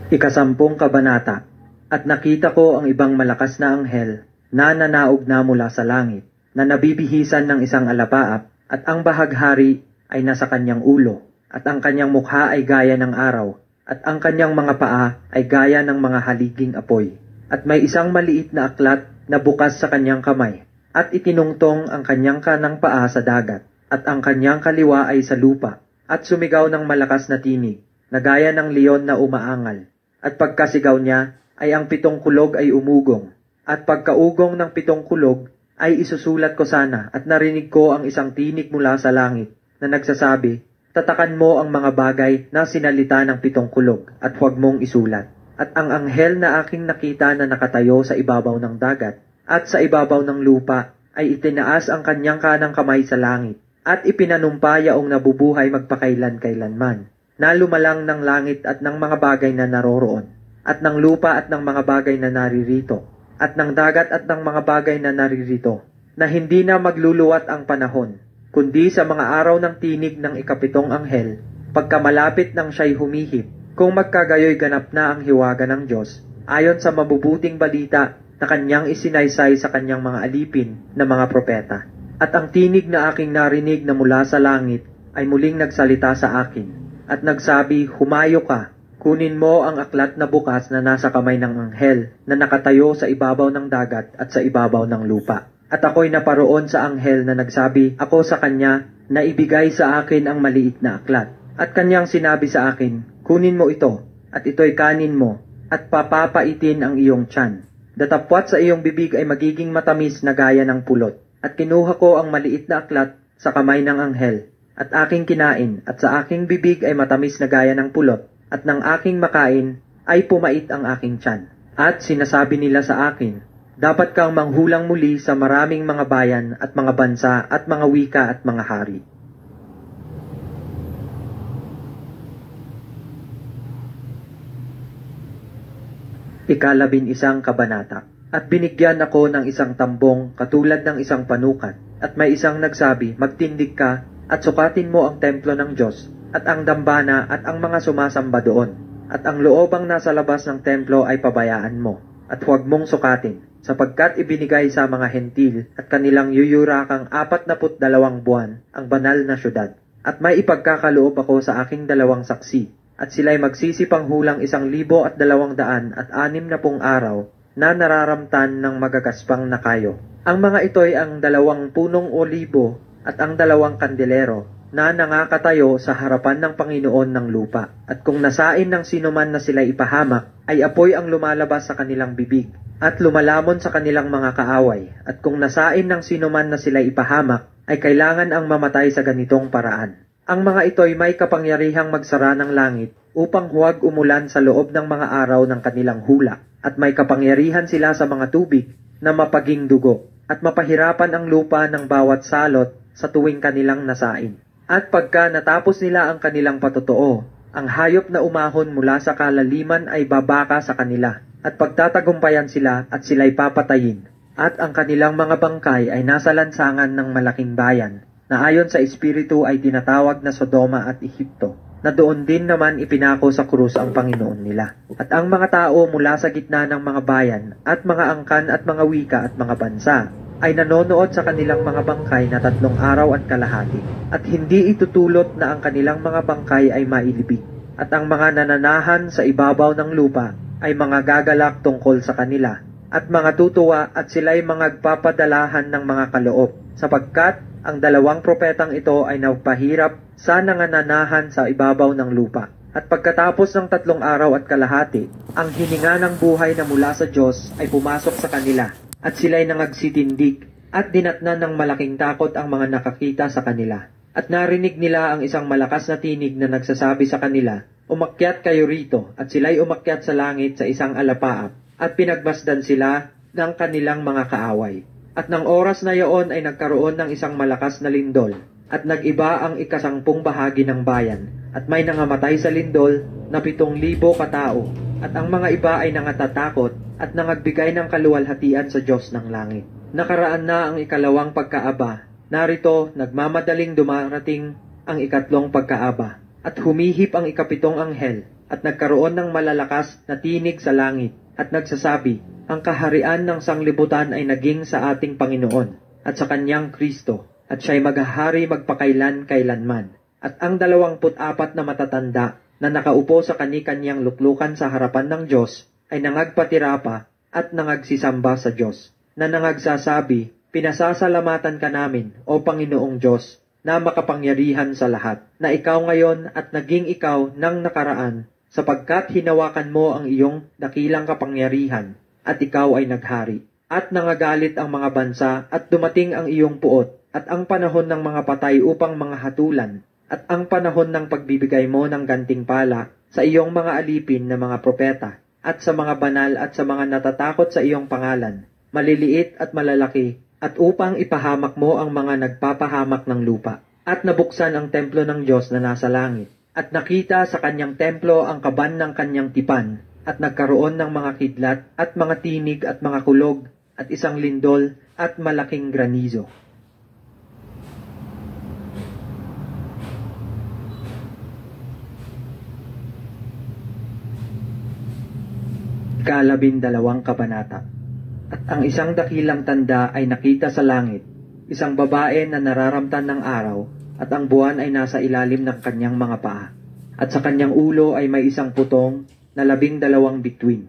10 kabanata. At nakita ko ang ibang malakas na anghel na nanaog na mula sa langit, na nabibihisan ng isang alapaap, at ang bahaghari ay nasa kanyang ulo, at ang kanyang mukha ay gaya ng araw, at ang kanyang mga paa ay gaya ng mga haliging apoy. At may isang maliit na aklat na bukas sa kanyang kamay, at itinungtong ang kanyang kanang paa sa dagat, at ang kanyang kaliwa ay sa lupa, at sumigaw ng malakas na tinig, na gaya ng leon na umaangal. At pagkasigaw niya, ay ang 7 kulog ay umugong. At pagkaugong ng 7 kulog, ay isusulat ko sana, at narinig ko ang isang tinig mula sa langit, na nagsasabi, tatakan mo ang mga bagay na sinalita ng 7 kulog, at huwag mong isulat. At ang anghel na aking nakita na nakatayo sa ibabaw ng dagat, at sa ibabaw ng lupa, ay itinaas ang kanyang kanang kamay sa langit, at ipinanumpa yaong nabubuhay magpakailan-kailanman, na lumalang ng langit at ng mga bagay na naroroon, at ng lupa at ng mga bagay na naririto, at ng dagat at ng mga bagay na naririto, na hindi na magluluwat ang panahon, kundi sa mga araw ng tinig ng 7 anghel, pagkamalapit ng siya'y humihip, kung magkagayoy ganap na ang hiwaga ng Diyos, ayon sa mabubuting balita na kanyang isinaysay sa kanyang mga alipin na mga propeta. At ang tinig na aking narinig na mula sa langit ay muling nagsalita sa akin, at nagsabi, humayo ka, kunin mo ang aklat na bukas na nasa kamay ng anghel na nakatayo sa ibabaw ng dagat at sa ibabaw ng lupa. At ako'y naparoon sa anghel na nagsabi ako sa kanya na ibigay sa akin ang maliit na aklat. At kanyang sinabi sa akin, kunin mo ito, at ito'y kanin mo, at papapaitin ang iyong tiyan. Datapwat sa iyong bibig ay magiging matamis na gaya ng pulot. At kinuha ko ang maliit na aklat sa kamay ng anghel, at aking kinain, at sa aking bibig ay matamis na gaya ng pulot, at ng aking makain ay pumait ang aking tiyan. At sinasabi nila sa akin, dapat kang manghulang muli sa maraming mga bayan at mga bansa at mga wika at mga hari. Ika-11 kabanata. At binigyan ako ng isang tambong katulad ng isang panukat, at may isang nagsabi, magtindig ka, at sukatin mo ang templo ng Diyos, at ang dambana at ang mga sumasamba doon, at ang loobang nasa labas ng templo ay pabayaan mo, at huwag mong sukatin, sapagkat ibinigay sa mga hentil at kanilang yuyurakang 42 buwan ang banal na syudad. At may ipagkakaloob ako sa aking 2 saksi, at sila'y magsisipang hulang 1,260 araw, na nararamtan ng magagaspang na kayo. Ang mga ito'y ang 2 punong olibo at ang 2 kandelero na nangakatayo sa harapan ng Panginoon ng lupa. At kung nasain ng sinuman na sila ipahamak, ay apoy ang lumalabas sa kanilang bibig at lumalamon sa kanilang mga kaaway. At kung nasain ng sinuman na sila ipahamak, ay kailangan ang mamatay sa ganitong paraan. Ang mga ito'y may kapangyarihang magsara ng langit upang huwag umulan sa loob ng mga araw ng kanilang hula. At may kapangyarihan sila sa mga tubig na mapaging dugo, at mapahirapan ang lupa ng bawat salot sa tuwing kanilang nasain. At pagka natapos nila ang kanilang patotoo, ang hayop na umahon mula sa kalaliman ay babaka sa kanila, at pagtatagumpayan sila at sila'y papatayin. At ang kanilang mga bangkay ay nasa lansangan ng malaking bayan, na ayon sa Espiritu ay tinatawag na Sodoma at Ehipto, na doon din naman ipinako sa krus ang Panginoon nila. At ang mga tao mula sa gitna ng mga bayan, at mga angkan at mga wika at mga bansa, ay nanonood sa kanilang mga bangkay na 3 araw at kalahati. At hindi itutulot na ang kanilang mga bangkay ay mailibig. At ang mga nananahan sa ibabaw ng lupa ay mga gagalak tungkol sa kanila, at mga tutuwa at sila'y mga agpapadalahan ng mga kaloob, sapagkat ang 2 propetang ito ay nagpahirap sa nangananahan sa ibabaw ng lupa. At pagkatapos ng 3 araw at kalahati, ang hininga ng buhay na mula sa Diyos ay pumasok sa kanila, at sila'y nangagsitindig, at dinatnan ng malaking takot ang mga nakakita sa kanila. At narinig nila ang isang malakas na tinig na nagsasabi sa kanila, umakyat kayo rito, at sila'y umakyat sa langit sa isang alapaap, at pinagmasdan sila ng kanilang mga kaaway. At ng oras na iyon ay nagkaroon ng isang malakas na lindol, at nag-iba ang 10 bahagi ng bayan, at may nangamatay sa lindol na 7,000 katao, at ang mga iba ay nangatatakot at nangagbigay ng kaluwalhatian sa Diyos ng langit. Nakaraan na ang 2 pagkaaba, narito nagmamadaling dumarating ang 3 pagkaaba, at humihip ang 7 anghel, at nagkaroon ng malalakas na tinig sa langit, at nagsasabi, ang kaharian ng sanglibutan ay naging sa ating Panginoon, at sa kanyang Kristo, at siya'y maghahari magpakailan-kailanman. At ang 24 na matatanda na nakaupo sa kani-kanyang luklukan sa harapan ng Diyos ay nangagpatira pa at nangagsisamba sa Diyos, na nangagsasabi, pinasasalamatan ka namin, O Panginoong Diyos, na makapangyarihan sa lahat, na ikaw ngayon at naging ikaw ng nakaraan, sapagkat hinawakan mo ang iyong dakilang kapangyarihan, at ikaw ay naghari. At nangagalit ang mga bansa, at dumating ang iyong puot, at ang panahon ng mga patay upang mga hatulan, at ang panahon ng pagbibigay mo ng gantimpala sa iyong mga alipin na mga propeta, at sa mga banal at sa mga natatakot sa iyong pangalan, maliliit at malalaki, at upang ipahamak mo ang mga nagpapahamak ng lupa. At nabuksan ang templo ng Diyos na nasa langit, at nakita sa kanyang templo ang kaban ng kanyang tipan, at nagkaroon ng mga kidlat, at mga tinig, at mga kulog, at isang lindol, at malaking granizo. Ika-12 kabanata. At ang isang dakilang tanda ay nakita sa langit, isang babae na nararamtan ng araw, at ang buwan ay nasa ilalim ng kanyang mga paa. At sa kanyang ulo ay may isang putong na 12 bituin.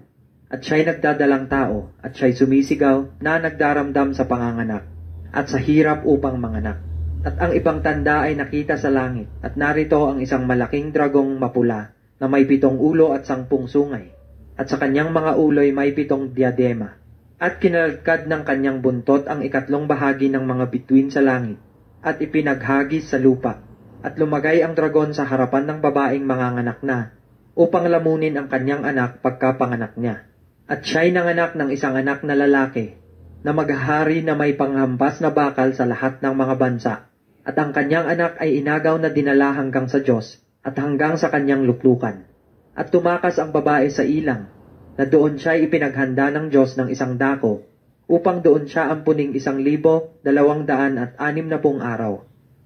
At siya'y nagdadalang tao, at siya'y sumisigaw na nagdaramdam sa panganganak, at sa hirap upang manganak. At ang ibang tanda ay nakita sa langit, at narito ang isang malaking dragong mapula na may 7 ulo at 10 sungay, at sa kanyang mga ulo'y may 7 diadema. At kinaladkad ng kanyang buntot ang 2 bahagi ng mga bituin sa langit, at ipinaghagis sa lupa. At lumagay ang dragon sa harapan ng babaeng manganganak na, upang lamunin ang kanyang anak pagkapanganak niya. At siya'y nanganak ng isang anak na lalaki, na maghahari na may panghampas na bakal sa lahat ng mga bansa. At ang kanyang anak ay inagaw na dinala hanggang sa Diyos, at hanggang sa kanyang luklukan. At tumakas ang babae sa ilang, na doon siya'y ipinaghanda ng Diyos ng isang dako, upang doon siya ampuning 1,260 araw.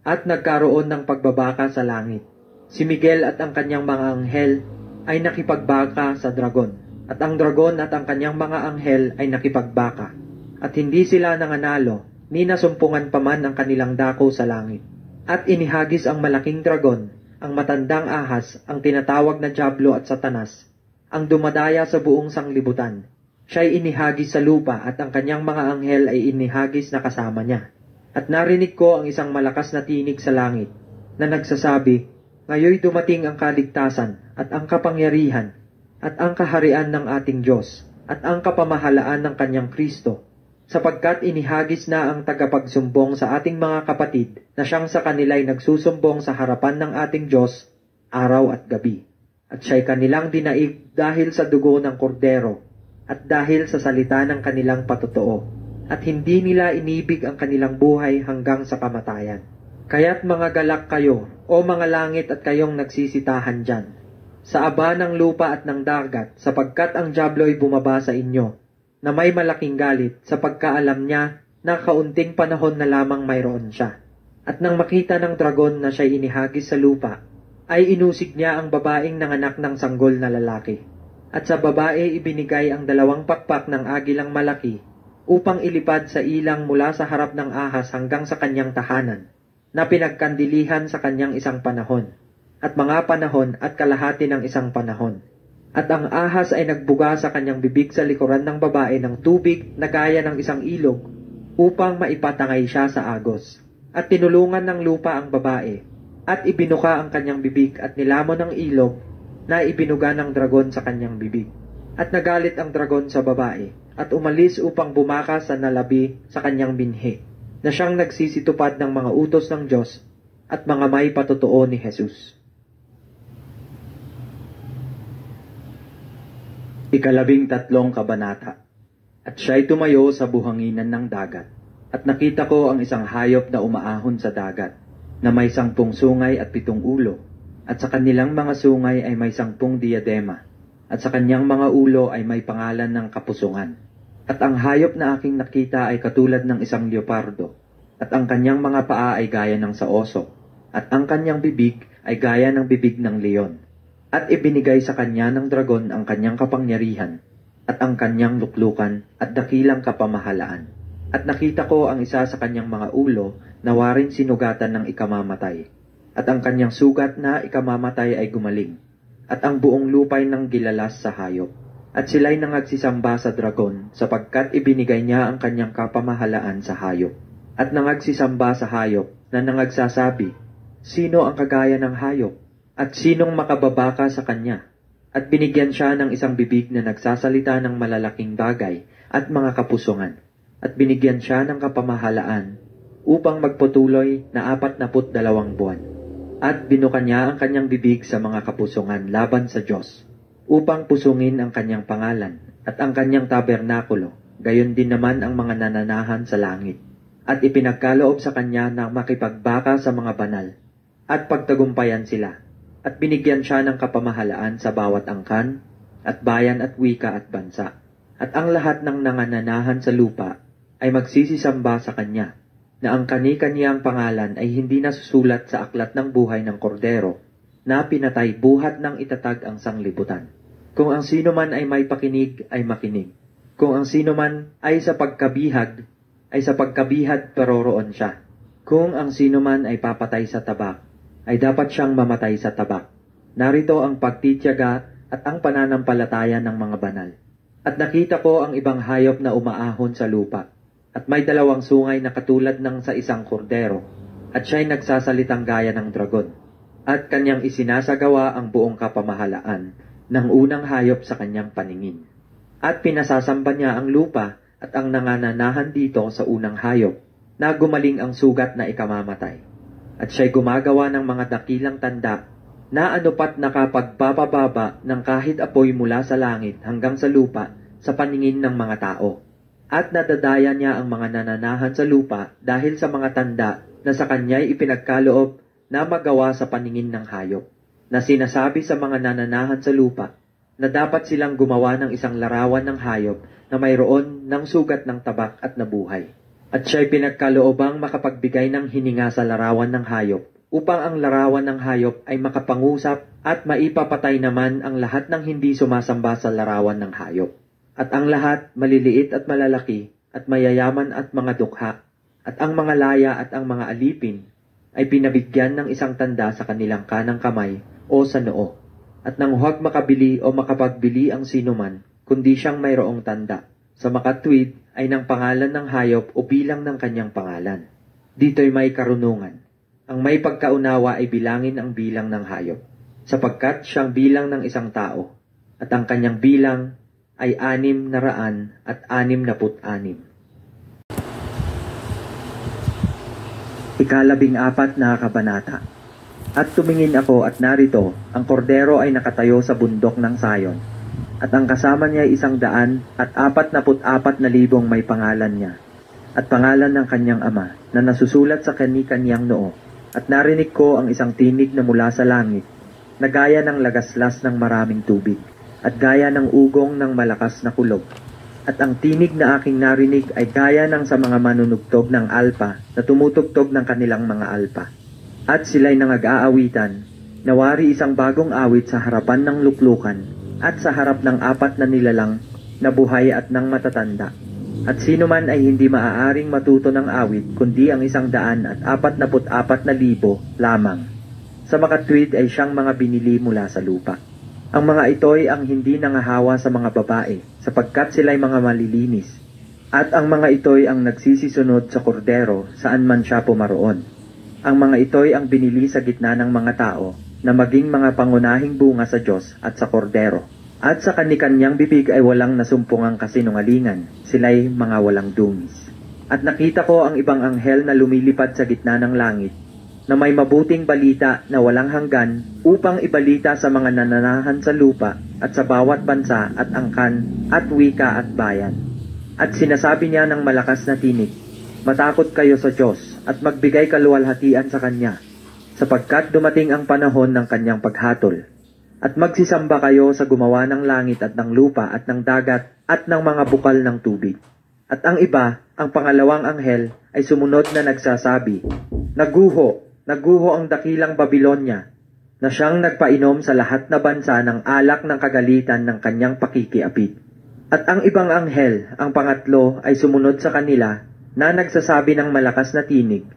At nagkaroon ng pagbabaka sa langit. Si Miguel at ang kanyang mga anghel ay nakipagbaka sa dragon, at ang dragon at ang kanyang mga anghel ay nakipagbaka. At hindi sila nanganalo, ni nasumpungan pa man ang kanilang dako sa langit. At inihagis ang malaking dragon, ang matandang ahas, ang tinatawag na Diablo at Satanas, ang dumadaya sa buong sanglibutan. Siya'y inihagis sa lupa at ang kanyang mga anghel ay inihagis na kasama niya. At narinig ko ang isang malakas na tinig sa langit, na nagsasabi, "Ngayoy dumating ang kaligtasan at ang kapangyarihan at ang kaharian ng ating Diyos at ang kapamahalaan ng kanyang Kristo, sapagkat inihagis na ang tagapagsumbong sa ating mga kapatid na siyang sa kanila'y nagsusumbong sa harapan ng ating Diyos araw at gabi. At siya'y kanilang dinaig dahil sa dugo ng kordero at dahil sa salita ng kanilang patotoo. At hindi nila inibig ang kanilang buhay hanggang sa kamatayan. Kaya't mga galak kayo, o mga langit at kayong nagsisitahan dyan, sa aba ng lupa at ng dagat, sapagkat ang Diablo'y bumaba sa inyo, na may malaking galit, sapagkaalam niya na kaunting panahon na lamang mayroon siya. At nang makita ng dragon na siya'y inihagis sa lupa, ay inusig niya ang babaeng nanganak ng sanggol na lalaki. At sa babae ibinigay ang 2 pakpak ng agilang malaki, upang ilipad sa ilang mula sa harap ng ahas hanggang sa kanyang tahanan, na pinagkandilihan sa kanyang isang panahon, at mga panahon at kalahati ng isang panahon. At ang ahas ay nagbuga sa kanyang bibig sa likuran ng babae ng tubig na gaya ng isang ilog, upang maipatangay siya sa agos. At tinulungan ng lupa ang babae, at ibinuka ang kanyang bibig at nilamon ng ilog na ibinuga ng dragon sa kanyang bibig. At nagalit ang dragon sa babae, at umalis upang bumaka sa nalabi sa kanyang binhi, na siyang nagsisitupad ng mga utos ng Diyos at mga may patotoo ni Jesus. 13 kabanata. At siya'y tumayo sa buhanginan ng dagat, at nakita ko ang isang hayop na umaahon sa dagat, na may 10 sungay at 7 ulo, at sa kanilang mga sungay ay may 10 diadema, at sa kanyang mga ulo ay may pangalan ng kapusungan. At ang hayop na aking nakita ay katulad ng isang leopardo, at ang kanyang mga paa ay gaya ng sa oso, at ang kanyang bibig ay gaya ng bibig ng leon. At ibinigay sa kanya ng dragon ang kanyang kapangyarihan, at ang kanyang luklukan at dakilang kapamahalaan. At nakita ko ang isa sa kanyang mga ulo na waring sinugatan ng ikamamatay, at ang kanyang sugat na ikamamatay ay gumaling, at ang buong lupay ng gilalas sa hayop. At sila'y nangagsisamba sa dragon, sapagkat ibinigay niya ang kanyang kapamahalaan sa hayop. At nangagsisamba sa hayop na nangagsasabi, "Sino ang kagaya ng hayop? At sinong makababaka sa kanya?" At binigyan siya ng isang bibig na nagsasalita ng malalaking bagay at mga kapusungan. At binigyan siya ng kapamahalaan upang magpatuloy na 42 buwan. At binuka niya ang kanyang bibig sa mga kapusungan laban sa Diyos, upang pusungin ang kanyang pangalan at ang kanyang tabernakulo, gayon din naman ang mga nananahan sa langit. At ipinagkaloob sa kanya na makipagbaka sa mga banal, at pagtagumpayan sila. At binigyan siya ng kapamahalaan sa bawat angkan, at bayan at wika at bansa. At ang lahat ng nangananahan sa lupa ay magsisisamba sa kanya, na ang kani-kaniyang pangalan ay hindi nasusulat sa aklat ng buhay ng kordero, na pinatay buhat ng itatag ang sanglibutan. Kung ang sino man ay may pakinig, ay makinig. Kung ang sino man ay sa pagkabihag, ay sa pagkabihag paroroon siya. Kung ang sino man ay papatay sa tabak, ay dapat siyang mamatay sa tabak. Narito ang pagtitiyaga at ang pananampalataya ng mga banal. At nakita ko ang ibang hayop na umaahon sa lupa, At may dalawang sungay na katulad ng sa isang kordero, at siya'y nagsasalitang gaya ng dragon. At kanyang isinasagawa ang buong kapamahalaan ng unang hayop sa kanyang paningin. At pinasasamba niya ang lupa at ang nangananahan dito sa unang hayop, na gumaling ang sugat na ikamamatay. At siya'y gumagawa ng mga dakilang tanda, na anupat nakapagpapababa ng kahit apoy mula sa langit hanggang sa lupa sa paningin ng mga tao. At nadadaya niya ang mga nananahan sa lupa dahil sa mga tanda na sa kanya'y ipinagkaloob na magawa sa paningin ng hayop, na sinasabi sa mga nananahan sa lupa na dapat silang gumawa ng isang larawan ng hayop na mayroon ng sugat ng tabak at nabuhay. At siya'y pinagkaloobang makapagbigay ng hininga sa larawan ng hayop, upang ang larawan ng hayop ay makapangusap at maipapatay naman ang lahat ng hindi sumasamba sa larawan ng hayop. At ang lahat, maliliit at malalaki, at mayayaman at mga dukha, at ang mga laya at ang mga alipin, ay pinabigyan ng isang tanda sa kanilang kanang kamay o sa noo. At nang huwag makabili o makapagbili ang sinuman, kundi siyang mayroong tanda, sa makatwid ay ng pangalan ng hayop o bilang ng kanyang pangalan. Dito'y may karunungan. Ang may pagkaunawa ay bilangin ang bilang ng hayop, sapagkat siyang bilang ng isang tao, at ang kanyang bilang ay 666. Ikalabing-apat na kabanata. At tumingin ako at narito, ang kordero ay nakatayo sa bundok ng Sayon, at ang kasama niya ay 144,000 may pangalan niya, at pangalan ng kanyang ama, na nasusulat sa kani-kanyang noo. At narinig ko ang isang tinig na mula sa langit, na gaya ng lagaslas ng maraming tubig, at gaya ng ugong ng malakas na kulog. At ang tinig na aking narinig ay gaya ng sa mga manunugtog ng alpa na tumutugtog ng kanilang mga alpa. At sila'y nangag-aawitan, nawari isang bagong awit sa harapan ng luklukan at sa harap ng 4 na nilalang na buhay at ng matatanda. At sino man ay hindi maaaring matuto ng awit kundi ang 144,000 lamang. Sa makatwid ay siyang mga binili mula sa lupa. Ang mga ito'y ang hindi nangahawa sa mga babae, sapagkat sila'y mga malilinis. At ang mga ito'y ang nagsisisunod sa kordero saan man siya pumaroon. Ang mga ito'y ang binili sa gitna ng mga tao, na maging mga pangunahing bunga sa Diyos at sa kordero. At sa kani-kanyang bibig ay walang nasumpungang kasinungalingan, sila'y mga walang dungis. At nakita ko ang ibang anghel na lumilipad sa gitna ng langit, na may mabuting balita na walang hanggan upang ibalita sa mga nananahan sa lupa at sa bawat bansa at angkan at wika at bayan. At sinasabi niya ng malakas na tinig, matakot kayo sa Diyos at magbigay kaluwalhatian sa Kanya, sapagkat dumating ang panahon ng Kanyang paghatol. At magsisamba kayo sa gumawa ng langit at ng lupa at ng dagat at ng mga bukal ng tubig. At ang iba, ang pangalawang anghel, ay sumunod na nagsasabi, Naguho! Naguho ang dakilang Babilonya, na siyang nagpainom sa lahat na bansa ng alak ng kagalitan ng kanyang pakikiapid. At ang ibang anghel, ang pangatlo, ay sumunod sa kanila, na nagsasabi ng malakas na tinig,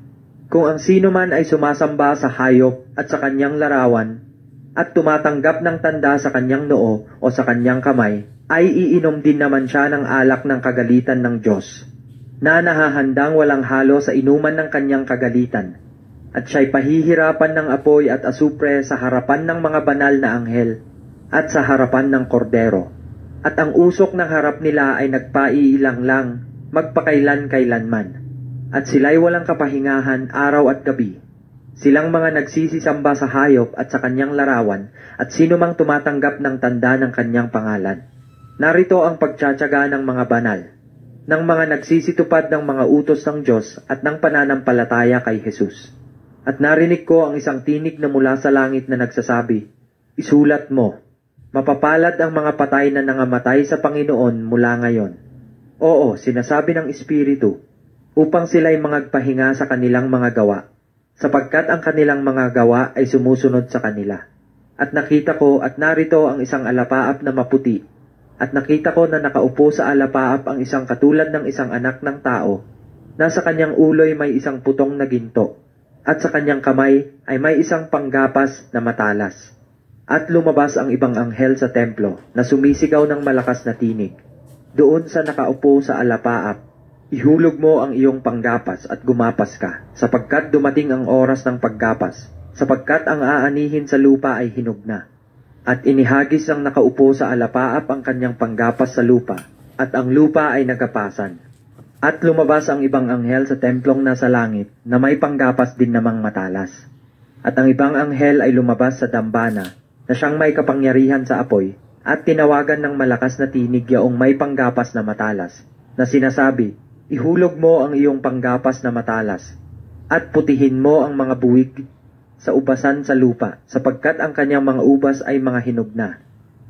Kung ang sino man ay sumasamba sa hayop at sa kanyang larawan, at tumatanggap ng tanda sa kanyang noo o sa kanyang kamay, ay iinom din naman siya ng alak ng kagalitan ng Diyos, na nahahandang walang halo sa inuman ng kanyang kagalitan. At siya'y pahihirapan ng apoy at asupre sa harapan ng mga banal na anghel at sa harapan ng kordero. At ang usok ng harap nila ay nagpaiilang lang, magpakailan-kailanman. At sila'y walang kapahingahan araw at gabi. Silang mga nagsisisamba sa hayop at sa kanyang larawan at sino mang tumatanggap ng tanda ng kanyang pangalan. Narito ang pagtsatsaga ng mga banal, ng mga nagsisitupad ng mga utos ng Diyos at ng pananampalataya kay Jesus. At narinig ko ang isang tinig na mula sa langit na nagsasabi, Isulat mo, mapapalad ang mga patay na nangamatay sa Panginoon mula ngayon. Oo, sinasabi ng Espiritu, upang sila'y mangagpahinga sa kanilang mga gawa, sapagkat ang kanilang mga gawa ay sumusunod sa kanila. At nakita ko at narito ang isang alapaap na maputi, at nakita ko na nakaupo sa alapaap ang isang katulad ng isang anak ng tao, na sa kanyang ulo'y may isang putong na ginto, at sa kanyang kamay ay may isang panggapas na matalas. At lumabas ang ibang anghel sa templo na sumisigaw ng malakas na tinig, doon sa nakaupo sa alapaap, Ihulog mo ang iyong panggapas at gumapas ka, sapagkat dumating ang oras ng paggapas, sapagkat ang aanihin sa lupa ay hinog na. At inihagis ng nakaupo sa alapaap ang kanyang panggapas sa lupa, at ang lupa ay nagapasan. At lumabas ang ibang anghel sa templong nasa langit, na may panggapas din namang matalas. At ang ibang anghel ay lumabas sa dambana, na siyang may kapangyarihan sa apoy, at tinawagan ng malakas na tinig yaong may panggapas na matalas, na sinasabi, ihulog mo ang iyong panggapas na matalas, at putihin mo ang mga buwig sa ubasan sa lupa, sapagkat ang kanyang mga ubas ay mga hinog na.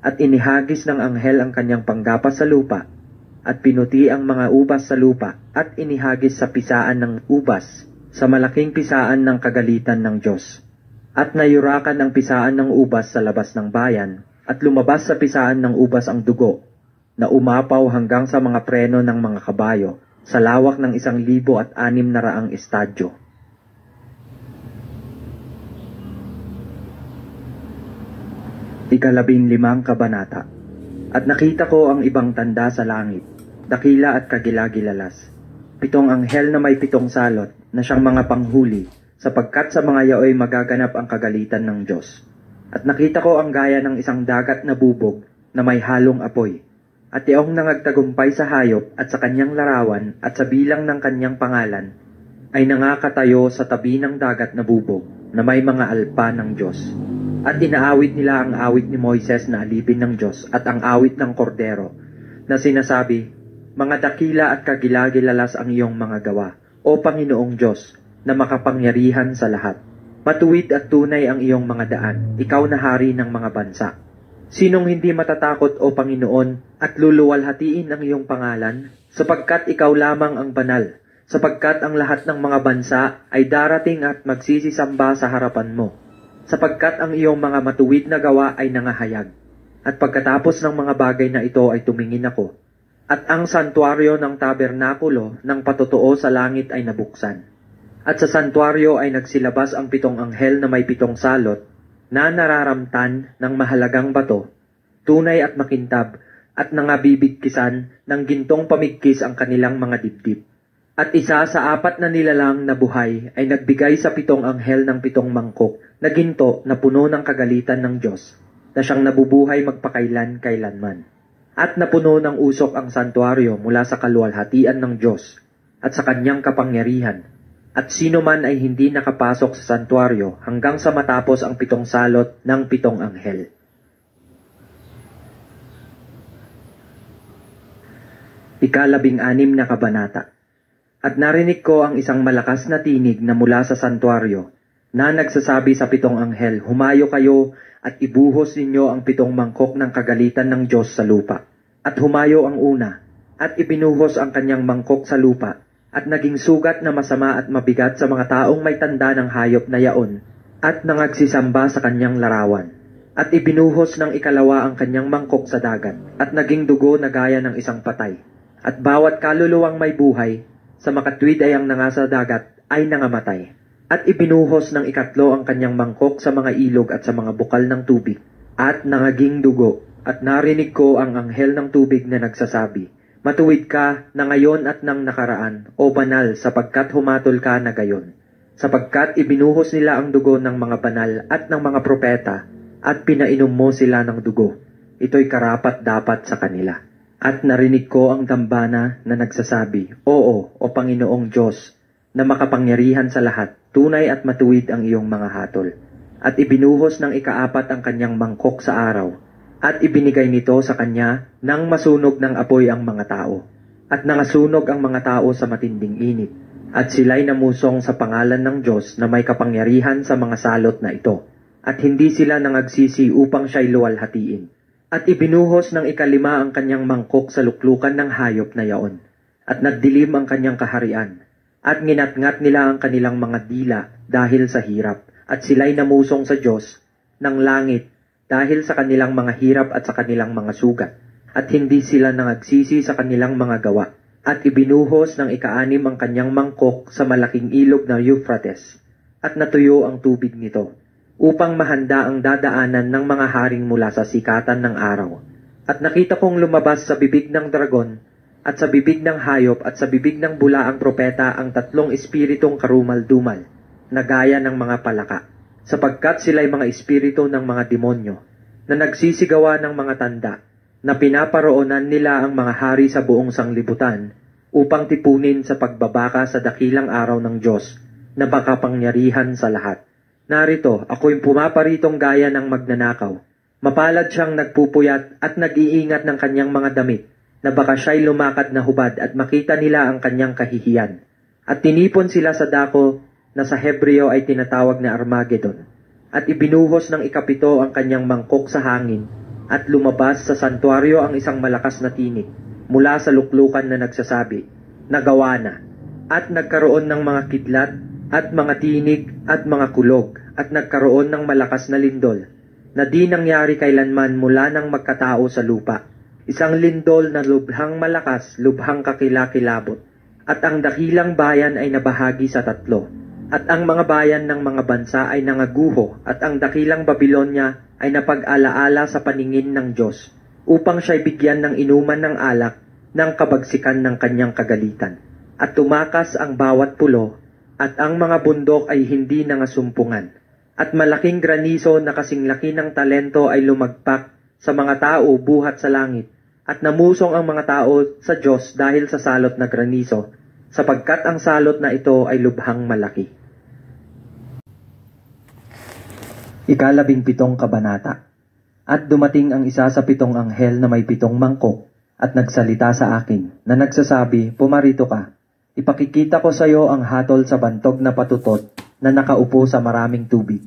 At inihagis ng anghel ang kanyang panggapas sa lupa, at pinuti ang mga ubas sa lupa, at inihagis sa pisaan ng ubas, sa malaking pisaan ng kagalitan ng Diyos. At nayurakan ang pisaan ng ubas sa labas ng bayan, at lumabas sa pisaan ng ubas ang dugo, na umapaw hanggang sa mga preno ng mga kabayo, sa lawak ng 1,600 estadyo. Ika-15 kabanata. At nakita ko ang ibang tanda sa langit, dakila at kagilagilalas. 7 anghel na may 7 salot, na siyang mga panghuli, sapagkat sa mga yaoy magaganap ang kagalitan ng Diyos. At nakita ko ang gaya ng isang dagat na bubog, na may halong apoy. At yaong nangagtagumpay sa hayop at sa kanyang larawan at sa bilang ng kanyang pangalan, ay nangakatayo sa tabi ng dagat na bubog, na may mga alpa ng Diyos. At inaawit nila ang awit ni Moises na alipin ng Diyos at ang awit ng Kordero, na sinasabi, mga dakila at kagilagilalas ang iyong mga gawa, o Panginoong Diyos, na makapangyarihan sa lahat. Matuwid at tunay ang iyong mga daan, ikaw na hari ng mga bansa. Sinong hindi matatakot, o Panginoon, at luluwalhatiin ang iyong pangalan? Sapagkat ikaw lamang ang banal, sapagkat ang lahat ng mga bansa ay darating at magsisisamba sa harapan mo. Sapagkat ang iyong mga matuwid na gawa ay nangahayag. At pagkatapos ng mga bagay na ito ay tumingin ako, at ang santuaryo ng tabernakulo ng patotoo sa langit ay nabuksan. At sa santuaryo ay nagsilabas ang 7 anghel na may 7 salot, na nararamtan ng mahalagang bato, tunay at makintab, at nangabibigkisan ng gintong pamigkis ang kanilang mga dibdib. At isa sa 4 na nilalang na buhay ay nagbigay sa 7 anghel ng 7 mangkok na ginto na puno ng kagalitan ng Diyos, na siyang nabubuhay magpakailan-kailanman. At napuno ng usok ang santuaryo mula sa kaluwalhatian ng Diyos at sa kanyang kapangyarihan. At sino man ay hindi nakapasok sa santuaryo hanggang sa matapos ang 7 salot ng 7 anghel. Ika-16 na kabanata. At narinig ko ang isang malakas na tinig na mula sa santuaryo, na nagsasabi sa 7 anghel, humayo kayo at ibuhos ninyo ang 7 mangkok ng kagalitan ng Diyos sa lupa. At humayo ang una, at ibinuhos ang kanyang mangkok sa lupa, at naging sugat na masama at mabigat sa mga taong may tanda ng hayop na yaon, at nangagsisamba sa kanyang larawan. At ibinuhos ng ikalawa ang kanyang mangkok sa dagat, at naging dugo na gaya ng isang patay. At bawat kaluluwang may buhay, sa makatwid ay ang nangasa dagat, ay nangamatay. At ibinuhos ng ikatlo ang kanyang mangkok sa mga ilog at sa mga bukal ng tubig, at nangaging dugo. At narinig ko ang anghel ng tubig na nagsasabi, matuwid ka na ngayon at nang nakaraan, o banal, sapagkat humatol ka na gayon. Sapagkat ibinuhos nila ang dugo ng mga banal at ng mga propeta, at pinainom mo sila ng dugo. Ito'y karapat-dapat sa kanila. At narinig ko ang dambana na nagsasabi, oo, o Panginoong Diyos, na makapangyarihan sa lahat, tunay at matuwid ang iyong mga hatol. At ibinuhos ng ika-4 ang kanyang mangkok sa araw, at ibinigay nito sa kanya nang masunog ng apoy ang mga tao. At nangasunog ang mga tao sa matinding init, at sila'y namusong sa pangalan ng Diyos na may kapangyarihan sa mga salot na ito, at hindi sila nangagsisi upang siya'y luwalhatiin. At ibinuhos ng ika-5 ang kanyang mangkok sa luklukan ng hayop na yaon, at nagdilim ang kanyang kaharian, at nginatngat nila ang kanilang mga dila dahil sa hirap, at sila'y namusong sa Diyos ng langit dahil sa kanilang mga hirap at sa kanilang mga sugat, at hindi sila nangagsisi sa kanilang mga gawa. At ibinuhos ng ika-6 ang kanyang mangkok sa malaking ilog na Euphrates, at natuyo ang tubig nito, upang mahanda ang dadaanan ng mga haring mula sa sikatan ng araw. At nakita kong lumabas sa bibig ng dragon At sa bibig ng hayop at sa bibig ng bulaang propeta ang tatlong espiritong karumal-dumal, na gaya ng mga palaka, sapagkat sila'y mga espiritu ng mga demonyo, na nagsisigawa ng mga tanda, na pinaparoonan nila ang mga hari sa buong sanglibutan, upang tipunin sa pagbabaka sa dakilang araw ng Diyos, na makapangyarihan sa lahat. Narito, ako'y pumaparitong gaya ng magnanakaw. Mapalad siyang nagpupuyat at nag-iingat ng kanyang mga damit, na baka siya'y lumakad na hubad at makita nila ang kanyang kahihiyan. At tinipon sila sa dako na sa Hebreo ay tinatawag na Armageddon. At ibinuhos ng ikapito ang kanyang mangkok sa hangin, at lumabas sa santuaryo ang isang malakas na tinig, mula sa luklukan na nagsasabi, "Nagawa na." At nagkaroon ng mga kidlat, at mga tinig, at mga kulog, at nagkaroon ng malakas na lindol, na di nangyari kailanman mula nang magkatao sa lupa. Isang lindol na lubhang malakas, lubhang kakilakilabot. At ang dakilang bayan ay nabahagi sa tatlo. At ang mga bayan ng mga bansa ay nangaguho, at ang dakilang Babilonya ay napag-alaala sa paningin ng Diyos, upang siya'y bigyan ng inuman ng alak ng kabagsikan ng kanyang kagalitan. At tumakas ang bawat pulo, at ang mga bundok ay hindi nangasumpungan. At malaking graniso na kasing laki ng talento ay lumagpak sa mga tao buhat sa langit, at namusong ang mga tao sa Diyos dahil sa salot na graniso, sapagkat ang salot na ito ay lubhang malaki. 17 Kabanata. At dumating ang isa sa 7 anghel na may 7 mangkok, at nagsalita sa akin, na nagsasabi, "Pumarito ka. Ipakikita ko sa iyo ang hatol sa bantog na patutot na nakaupo sa maraming tubig,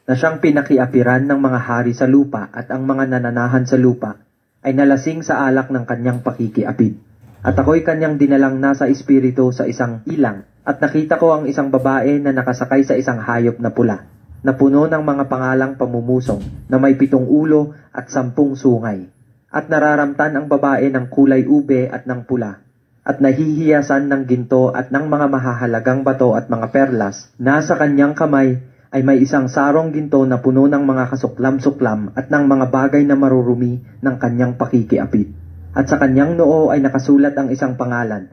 na siyang pinakiapiran ng mga hari sa lupa, at ang mga nananahan sa lupa ay nalasing sa alak ng kanyang pakikiapid. At ako'y kanyang dinalang nasa espiritu sa isang ilang, at nakita ko ang isang babae na nakasakay sa isang hayop na pula, na puno ng mga pangalang pamumusong, na may 7 ulo at 10 sungay. At nararamtan ang babae ng kulay ube at ng pula, at nahihiyasan ng ginto at ng mga mahahalagang bato at mga perlas. Nasa kanyang kamay ay may isang sarong ginto na puno ng mga kasuklam-suklam at ng mga bagay na marurumi ng kanyang pakikiapid. At sa kanyang noo ay nakasulat ang isang pangalan,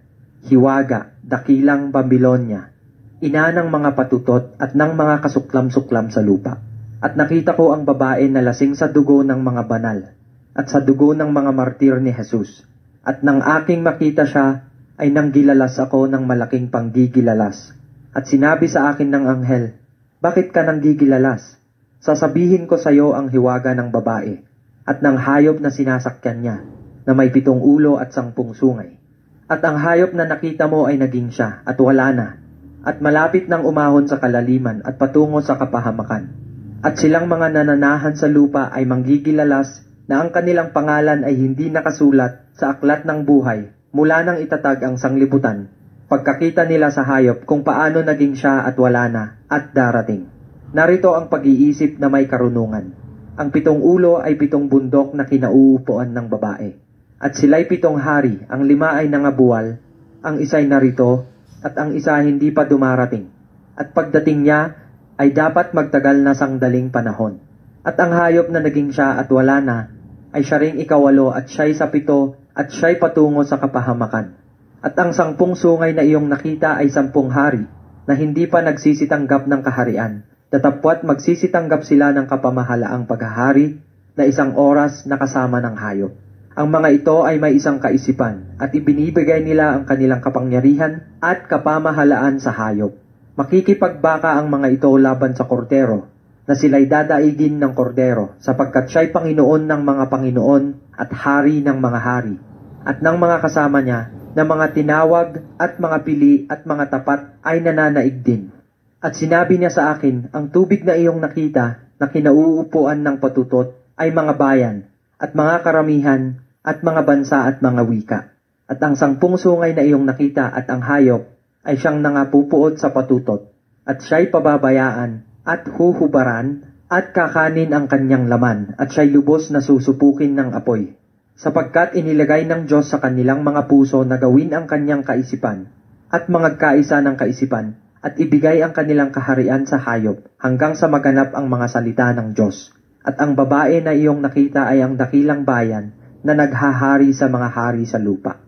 Hiwaga, Dakilang Babilonya, ina ng mga patutot at ng mga kasuklam-suklam sa lupa. At nakita ko ang babae na lasing sa dugo ng mga banal, at sa dugo ng mga martir ni Jesus. At nang aking makita siya, ay nanggilalas ako ng malaking panggigilalas. At sinabi sa akin ng anghel, "Bakit ka nanggigilalas? Sasabihin ko sa iyo ang hiwaga ng babae, at ng hayop na sinasakyan niya, na may 7 ulo at 10 sungay. At ang hayop na nakita mo ay naging siya, at wala na, at malapit nang umahon sa kalaliman at patungo sa kapahamakan. At silang mga nananahan sa lupa ay manggigilalas na ang kanilang pangalan ay hindi nakasulat sa aklat ng buhay mula nang itatag ang sanglibutan, pagkakita nila sa hayop kung paano naging siya at wala na at darating." Narito ang pag-iisip na may karunungan. Ang 7 ulo ay 7 bundok na kinauupuan ng babae. At sila'y 7 hari, ang 5 ay nangabuwal, ang isa'y narito, at ang isa hindi pa dumarating. At pagdating niya ay dapat magtagal na sangdaling panahon. At ang hayop na naging siya at wala na, ay siya ring 8 at siya'y sa 7 at siya'y patungo sa kapahamakan. At ang 10 sungay na iyong nakita ay 10 hari, na hindi pa nagsisitanggap ng kaharian, datapwat magsisitanggap sila ng kapamahalaang paghahari na 1 oras na kasama ng hayop. Ang mga ito ay may isang kaisipan, at ibinibigay nila ang kanilang kapangyarihan at kapamahalaan sa hayop. Makikipagbaka ang mga ito laban sa kordero, na sila'y dadaigin ng kordero, sapagkat siya'y Panginoon ng mga Panginoon at Hari ng mga hari, at ng mga kasama niya, na mga tinawag at mga pili at mga tapat ay nananaig din. At sinabi niya sa akin, ang tubig na iyong nakita na kinauupuan ng patutot ay mga bayan, at mga karamihan, at mga bansa at mga wika. At ang 10 sungay na iyong nakita at ang hayop ay siyang nangapupuot sa patutot, at siya'y pababayaan at huhubaran at kakanin ang kanyang laman, at siya'y lubos na susupukin ng apoy. Sapagkat inilagay ng Diyos sa kanilang mga puso na gawin ang kanyang kaisipan, at mangagkaisa ng kaisipan, at ibigay ang kanilang kaharian sa hayop, hanggang sa maganap ang mga salita ng Diyos. At ang babae na iyong nakita ay ang dakilang bayan, na naghahari sa mga hari sa lupa.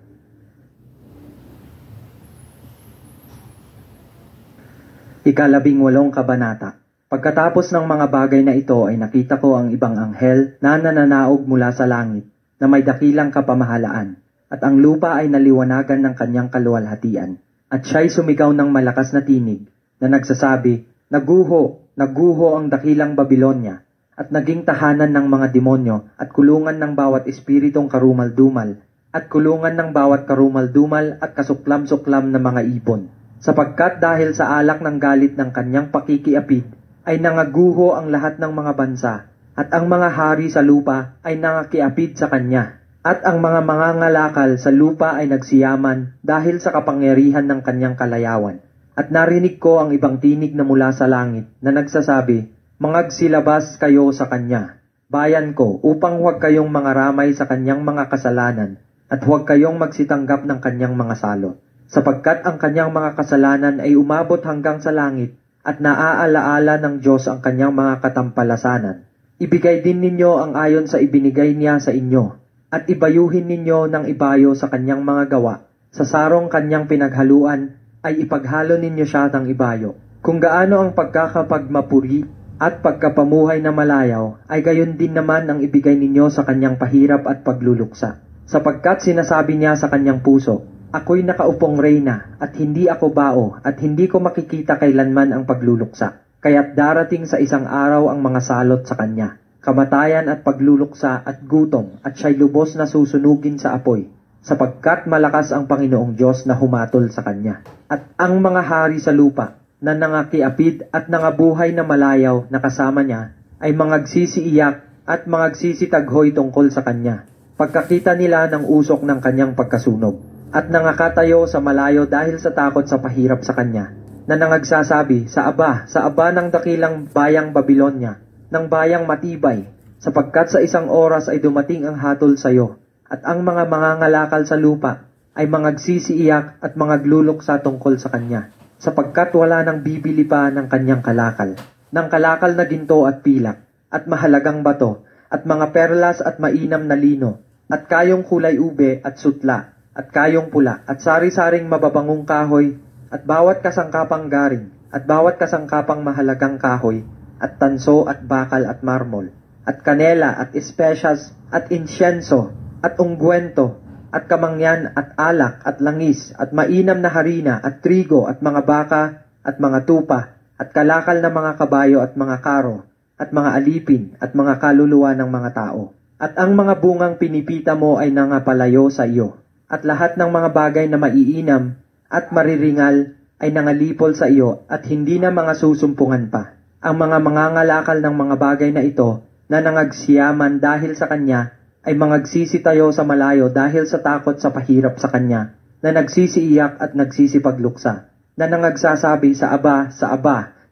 Ika-18 kabanata. Pagkatapos ng mga bagay na ito ay nakita ko ang ibang anghel na nananaog mula sa langit na may dakilang kapamahalaan, at ang lupa ay naliwanagan ng kanyang kaluwalhatian. At siya'y sumigaw ng malakas na tinig na nagsasabi, "Naguho, naguho ang dakilang Babilonya, at naging tahanan ng mga demonyo at kulungan ng bawat espiritong karumal-dumal, at kulungan ng bawat karumal-dumal at kasuklam-suklam na mga ibon. Sapagkat dahil sa alak ng galit ng kanyang pakikiapid, ay nangaguho ang lahat ng mga bansa, at ang mga hari sa lupa ay nangakiapid sa kanya. At ang mga mangangalakal sa lupa ay nagsiyaman dahil sa kapangyarihan ng kanyang kalayawan. At narinig ko ang ibang tinig na mula sa langit na nagsasabi, "Mangagsilabas kayo sa kanya, bayan ko, upang huwag kayong mangaramay sa kanyang mga kasalanan, at huwag kayong magsitanggap ng kanyang mga salot. Sapagkat ang kanyang mga kasalanan ay umabot hanggang sa langit, at naaalaala ng Diyos ang kanyang mga katampalasanan. Ibigay din ninyo ang ayon sa ibinigay niya sa inyo, at ibayuhin ninyo ng ibayo sa kanyang mga gawa. Sa sarong kanyang pinaghaluan, ay ipaghalo ninyo siya ng ibayo. Kung gaano ang pagkakapagmapuri at pagkapamuhay na malayaw, ay gayon din naman ang ibigay ninyo sa kanyang pahirap at pagluluksa. Sapagkat sinasabi niya sa kanyang puso, ako'y nakaupong reyna, at hindi ako bao, at hindi ko makikita kailanman ang pagluluksa. Kaya't darating sa isang araw ang mga salot sa kanya, kamatayan at pagluluksa at gutom, at siya'y lubos na susunugin sa apoy. Sapagkat malakas ang Panginoong Diyos na humatol sa kanya. At ang mga hari sa lupa, na nangakiapid at nangabuhay na malayaw na kasama niya, ay mangagsisiiyak at mangagsisitaghoy tungkol sa kanya, pagkakita nila ng usok ng kanyang pagkasunog. At nangakatayo sa malayo dahil sa takot sa pahirap sa kanya, na nangagsasabi, sa aba ng dakilang bayang Babilonya, ng bayang matibay, sapagkat sa isang oras ay dumating ang hatol sa iyo, at ang mga mangangalakal sa lupa ay mangagsisiiyak at mangagluluksa tungkol sa kanya, sapagkat wala nang bibili pa ng kanyang kalakal, ng kalakal na ginto at pilak, at mahalagang bato, at mga perlas at mainam na lino, at kayong kulay ube at sutla, at kayong pula, at sari-saring mababangong kahoy, at bawat kasangkapang garing, at bawat kasangkapang mahalagang kahoy, at tanso at bakal at marmol, at kanela at espesyas, at insyenso, at ungwento, at kamangyan, at alak, at langis, at mainam na harina, at trigo, at mga baka, at mga tupa, at kalakal na mga kabayo at mga karo, at mga alipin, at mga kaluluwa ng mga tao. At ang mga bungang pinipita mo ay nangapalayo sa iyo. At lahat ng mga bagay na maiinam at mariringal ay nangalipol sa iyo at hindi na mga susumpungan pa. Ang mga mangangalakal ng mga bagay na ito na nangagsiyaman dahil sa kanya ay mangagsisitayo sa malayo dahil sa takot sa pahirap sa kanya, na nagsisiiyak at nagsisipagluksa, na nangagsasabi sa aba,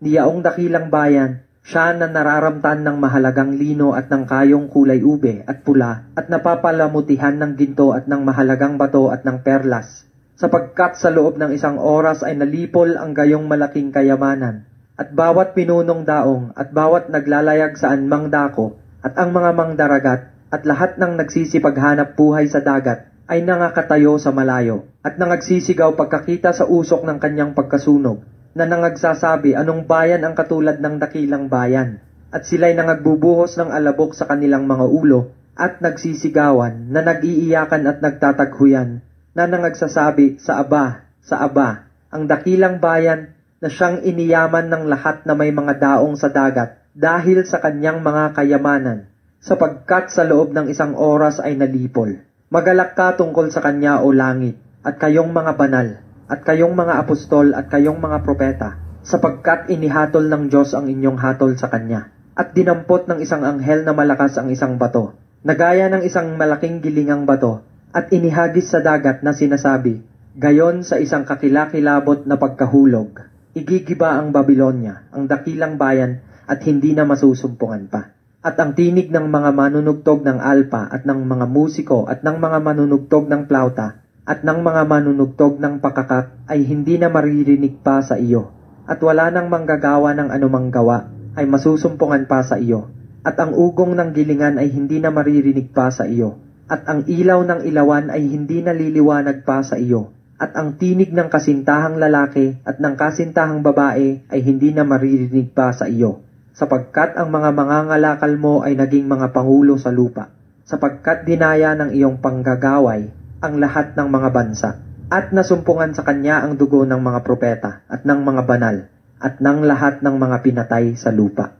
diyaong dakilang bayan, siya na nararamtan ng mahalagang lino at ng kayong kulay ube at pula at napapalamutihan ng ginto at ng mahalagang bato at ng perlas. Sapagkat sa loob ng isang oras ay nalipol ang gayong malaking kayamanan, at bawat pinunong daong at bawat naglalayag sa anmang dako at ang mga mangdaragat at lahat ng nagsisipaghanap buhay sa dagat ay nangakatayo sa malayo at nangagsisigaw pagkakita sa usok ng kanyang pagkasunog, na nangagsasabi anong bayan ang katulad ng dakilang bayan, at sila'y nangagbubuhos ng alabok sa kanilang mga ulo, at nagsisigawan, na nag-iiyakan at nagtataghuyan, na nangagsasabi sa aba, ang dakilang bayan na siyang iniyaman ng lahat na may mga daong sa dagat dahil sa kanyang mga kayamanan, sapagkat sa loob ng isang oras ay nalipol. Magalak ka tungkol sa kanya o langit, at kayong mga banal, at kayong mga apostol at kayong mga propeta, sapagkat inihatol ng Diyos ang inyong hatol sa kanya. At dinampot ng isang anghel na malakas ang isang bato, na gaya ng isang malaking gilingang bato, at inihagis sa dagat na sinasabi, gayon sa isang kakilakilabot na pagkahulog, igigiba ang Babilonya, ang dakilang bayan, at hindi na masusumpungan pa. At ang tinig ng mga manunugtog ng alpa at ng mga musiko at ng mga manunugtog ng plauta at ng mga manunugtog ng pakakak ay hindi na maririnig pa sa iyo, at wala nang manggagawa ng anumang gawa ay masusumpungan pa sa iyo, at ang ugong ng gilingan ay hindi na maririnig pa sa iyo, at ang ilaw ng ilawan ay hindi na liliwanag pa sa iyo, at ang tinig ng kasintahang lalaki at ng kasintahang babae ay hindi na maririnig pa sa iyo, sapagkat ang mga mangangalakal mo ay naging mga pangulo sa lupa, sapagkat dinaya ng iyong panggagaway ang lahat ng mga bansa, at nasumpungan sa kanya ang dugo ng mga propeta at ng mga banal, at ng lahat ng mga pinatay sa lupa.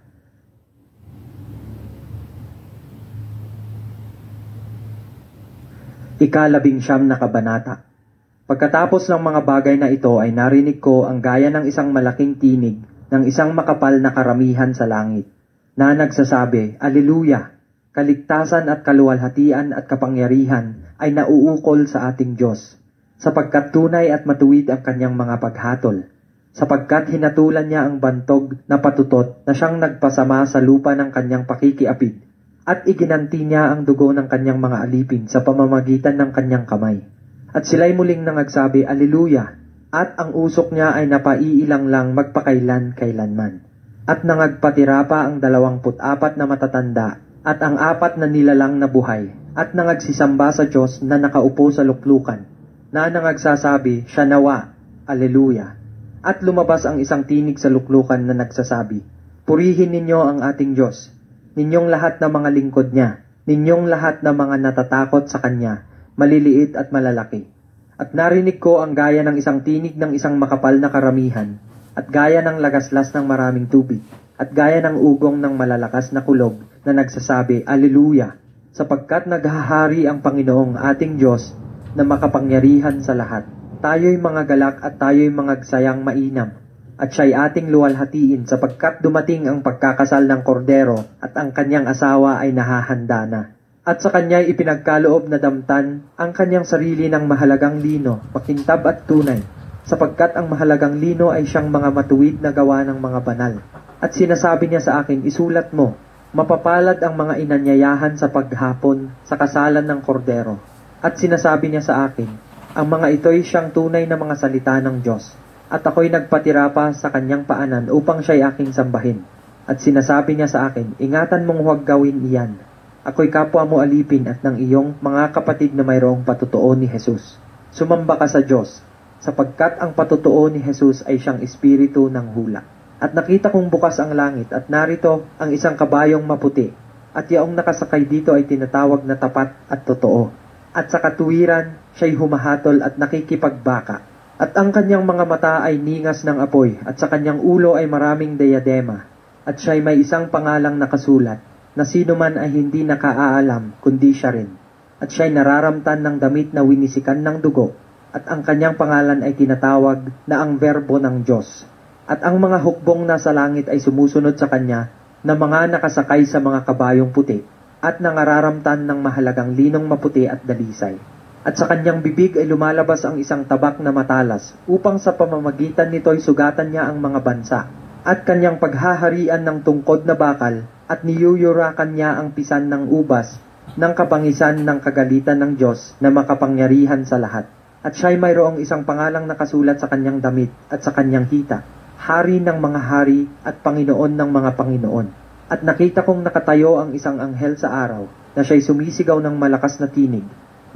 Ika-19 na kabanata. Pagkatapos ng mga bagay na ito ay narinig ko ang gaya ng isang malaking tinig ng isang makapal na karamihan sa langit, na nagsasabi, Alleluia! Kaligtasan at kaluwalhatian at kapangyarihan ay nauukol sa ating Diyos, sapagkat tunay at matuwid ang kanyang mga paghatol, sapagkat hinatulan niya ang bantog na patutot na siyang nagpasama sa lupa ng kanyang pakikiapid, at iginanti niya ang dugo ng kanyang mga alipin sa pamamagitan ng kanyang kamay. At sila'y muling nangagsabi, Alleluia! At ang usok niya ay napaiilang lang magpakailan-kailanman. At nangagpatira pa ang 24 na matatanda at ang 4 na nilalang na buhay, at nangagsisamba sa Diyos na nakaupo sa luklukan, na nangagsasabi, Siya nawa, Alleluia! At lumabas ang isang tinig sa luklukan na nagsasabi, Purihin ninyo ang ating Diyos, ninyong lahat na mga lingkod niya, ninyong lahat na mga natatakot sa Kanya, maliliit at malalaki. At narinig ko ang gaya ng isang tinig ng isang makapal na karamihan, at gaya ng lagaslas ng maraming tubig, at gaya ng ugong ng malalakas na kulog na nagsasabi, Alleluia! Sapagkat naghahari ang Panginoong ating Diyos na makapangyarihan sa lahat. Tayo'y mga galak at tayo'y mga gsayang mainam, at siya'y ating luwalhatiin sapagkat dumating ang pagkakasal ng kordero at ang kanyang asawa ay nahahanda na. At sa kanya'y ipinagkaloob na damtan ang kanyang sarili ng mahalagang lino, makintab at tunay, sapagkat ang mahalagang lino ay siyang mga matuwid na gawa ng mga banal. At sinasabi niya sa akin, isulat mo, mapapalad ang mga inanyayahan sa paghapon sa kasalan ng kordero. At sinasabi niya sa akin, ang mga ito'y siyang tunay na mga salita ng Diyos. At ako'y nagpatira pa sa kanyang paanan upang siya'y aking sambahin. At sinasabi niya sa akin, ingatan mong huwag gawin iyan. Ako'y kapwa mo alipin at ng iyong mga kapatid na mayroong patutuo ni Jesus. Sumamba ka sa Diyos, sapagkat ang patutuo ni Jesus ay siyang espiritu ng hula. At nakita kong bukas ang langit at narito ang isang kabayong maputi, at yaong nakasakay dito ay tinatawag na tapat at totoo. At sa katuwiran, siya'y humahatol at nakikipagbaka. At ang kanyang mga mata ay ningas ng apoy, at sa kanyang ulo ay maraming diadema. At siya'y may isang pangalang nakasulat, na sino man ay hindi nakaalam, kundi siya rin. At siya'y nararamtan ng damit na winisikan ng dugo, at ang kanyang pangalan ay tinatawag na ang Verbo ng Diyos. At ang mga hukbong nasa langit ay sumusunod sa kanya, na mga nakasakay sa mga kabayong puti, at nangararamtan ng mahalagang linong maputi at dalisay. At sa kanyang bibig ay lumalabas ang isang tabak na matalas, upang sa pamamagitan nito'y sugatan niya ang mga bansa, at kanyang paghaharian ng tungkod na bakal, at niyuyurakan niya ang pisan ng ubas, ng kapangisan ng kagalitan ng Diyos na makapangyarihan sa lahat. At siya'y mayroong isang pangalang nakasulat sa kanyang damit at sa kanyang hita, Hari ng mga hari at Panginoon ng mga Panginoon. At nakita kong nakatayo ang isang anghel sa araw, na siya'y sumisigaw ng malakas na tinig,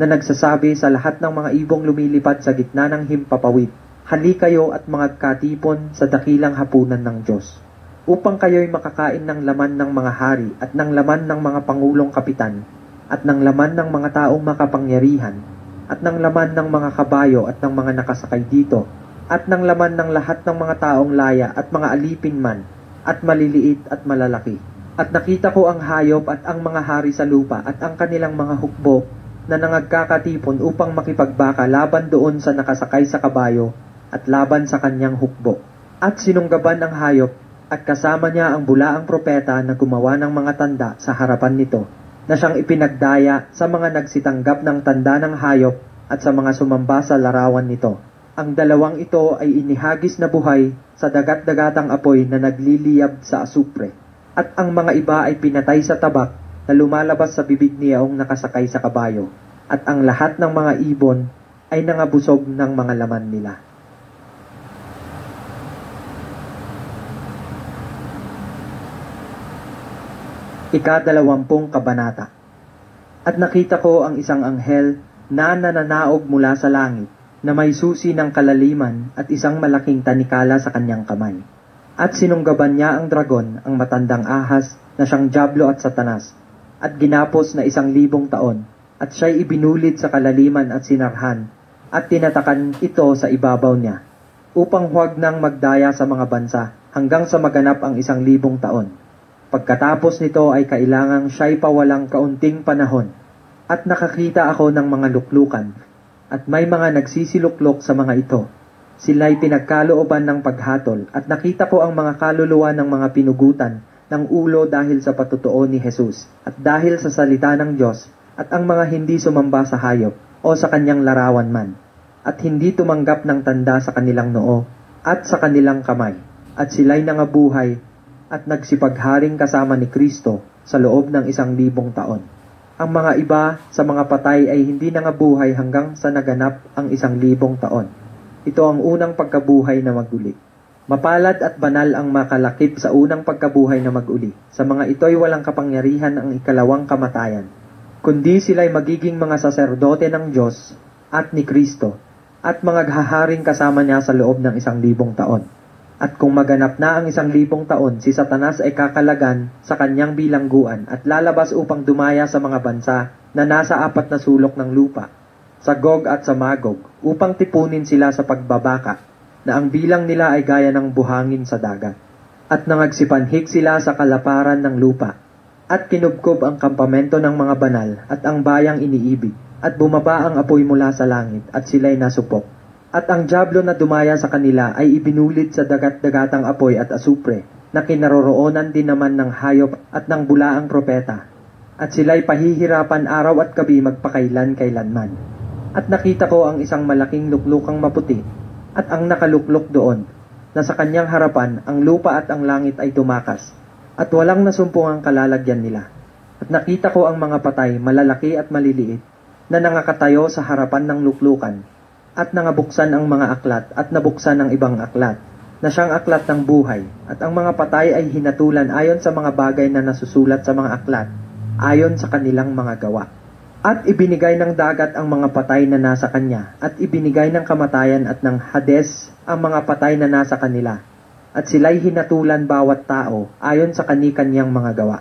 na nagsasabi sa lahat ng mga ibong lumilipad sa gitna ng himpapawid, Hali kayo at mga katipon sa dakilang hapunan ng Diyos, upang kayo'y makakain ng laman ng mga hari at ng laman ng mga pangulong kapitan, at ng laman ng mga taong makapangyarihan, at ng laman ng mga kabayo at ng mga nakasakay dito, at ng laman ng lahat ng mga taong laya at mga alipin man, at maliliit at malalaki. At nakita ko ang hayop at ang mga hari sa lupa at ang kanilang mga hukbo na nangagkakatipon upang makipagbaka laban doon sa nakasakay sa kabayo at laban sa kanyang hukbo. At sinunggaban ang hayop at kasama niya ang bulaang propeta na gumawa ng mga tanda sa harapan nito, na siyang ipinagdaya sa mga nagsitanggap ng tanda ng hayop at sa mga sumamba sa larawan nito. Ang dalawang ito ay inihagis na buhay sa dagat-dagatang apoy na nagliliyab sa asupre. At ang mga iba ay pinatay sa tabak na lumalabas sa bibig niyaong nakasakay sa kabayo. At ang lahat ng mga ibon ay nangabusog ng mga laman nila. Ika-20 kabanata. At nakita ko ang isang anghel na nananaog mula sa langit, na may susi ng kalaliman at isang malaking tanikala sa kanyang kamay. At sinunggaban niya ang dragon, ang matandang ahas na siyang dyablo at satanas, at ginapos na 1,000 taon, at siya'y ibinulid sa kalaliman at sinarhan, at tinatakan ito sa ibabaw niya, upang huwag nang magdaya sa mga bansa hanggang sa maganap ang 1,000 taon. Pagkatapos nito ay kailangang siya'y pawalang kaunting panahon, at nakakita ako ng mga luklukan, at may mga nagsisiluklok sa mga ito. Sila'y pinagkalooban ng paghatol, at nakita ko ang mga kaluluwa ng mga pinugutan ng ulo dahil sa patutuo ni Jesus, at dahil sa salita ng Diyos, at ang mga hindi sumamba sa hayop, o sa kanyang larawan man, at hindi tumanggap ng tanda sa kanilang noo, at sa kanilang kamay, at sila'y nangabuhay, at nagsipagharing kasama ni Kristo sa loob ng 1,000 taon. Ang mga iba sa mga patay ay hindi nangabuhay hanggang sa naganap ang 1,000 taon. Ito ang unang pagkabuhay na maguli. Mapalad at banal ang makalakip sa unang pagkabuhay na maguli. Sa mga ito'y walang kapangyarihan ang ikalawang kamatayan, kundi sila'y magiging mga saserdote ng Diyos at ni Kristo, at maghaharing kasama niya sa loob ng 1,000 taon. At kung maganap na ang 1,000 taon, si Satanas ay kakalagan sa kanyang bilangguan at lalabas upang dumaya sa mga bansa na nasa 4 na sulok ng lupa, sa Gog at sa Magog, upang tipunin sila sa pagbabaka, na ang bilang nila ay gaya ng buhangin sa dagat. At nangagsipanhik sila sa kalaparan ng lupa, at kinubkob ang kampamento ng mga banal at ang bayang iniibig, at bumaba ang apoy mula sa langit, at sila'y nasupok. At ang dyablo na dumaya sa kanila ay ibinulid sa dagat-dagatang apoy at asupre, na kinaroroonan din naman ng hayop at ng bulaang propeta. At sila'y pahihirapan araw at gabi magpakailan-kailanman. At nakita ko ang isang malaking luklukang maputi, at ang nakaluklok doon, na sa kanyang harapan ang lupa at ang langit ay tumakas, at walang nasumpungang kalalagyan nila. At nakita ko ang mga patay, malalaki at maliliit, na nangakatayo sa harapan ng luklukan, at nangabuksan ang mga aklat at nabuksan ang ibang aklat, na siyang aklat ng buhay, at ang mga patay ay hinatulan ayon sa mga bagay na nasusulat sa mga aklat, ayon sa kanilang mga gawa. At ibinigay ng dagat ang mga patay na nasa kanya, at ibinigay ng kamatayan at ng Hades ang mga patay na nasa kanila, at sila'y hinatulan bawat tao ayon sa kani-kanyang mga gawa.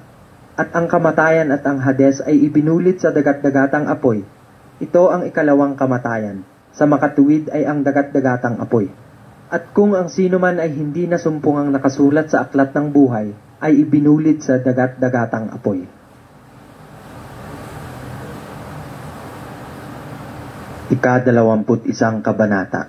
At ang kamatayan at ang Hades ay ibinulit sa dagat-dagatang apoy. Ito ang ikalawang kamatayan. Sa makatuwid ay ang dagat-dagatang apoy. At kung ang sino man ay hindi nasumpungang nakasulat sa aklat ng buhay, ay ibinulit sa dagat-dagatang apoy. Ika-21 kabanata.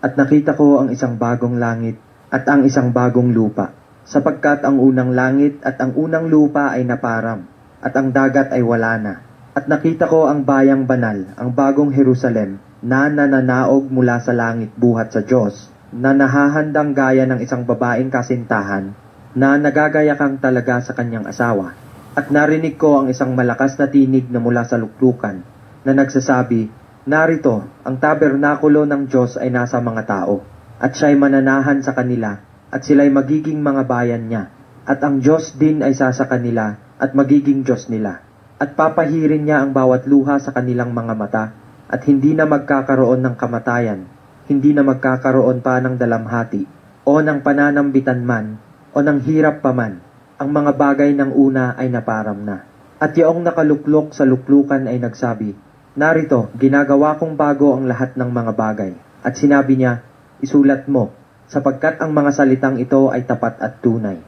At nakita ko ang isang bagong langit at ang isang bagong lupa, sapagkat ang unang langit at ang unang lupa ay naparam, at ang dagat ay wala na. At nakita ko ang bayang banal, ang bagong Jerusalem, na nananaog mula sa langit buhat sa Diyos, na nahahandang gaya ng isang babaeng kasintahan, na nagagayakang talaga sa kanyang asawa. At narinig ko ang isang malakas na tinig na mula sa luklukan, na nagsasabi, "Narito, ang tabernakulo ng Diyos ay nasa mga tao, at siya'y mananahan sa kanila, at sila'y magiging mga bayan niya, at ang Diyos din ay sasa kanila, at magiging Diyos nila. At papahirin niya ang bawat luha sa kanilang mga mata, at hindi na magkakaroon ng kamatayan, hindi na magkakaroon pa ng dalamhati, o ng pananambitan man, o ng hirap pa man. Ang mga bagay ng una ay naparam na." At yaong nakaluklok sa luklukan ay nagsabi, "Narito, ginagawa kong bago ang lahat ng mga bagay." At sinabi niya, "Isulat mo, sapagkat ang mga salitang ito ay tapat at tunay."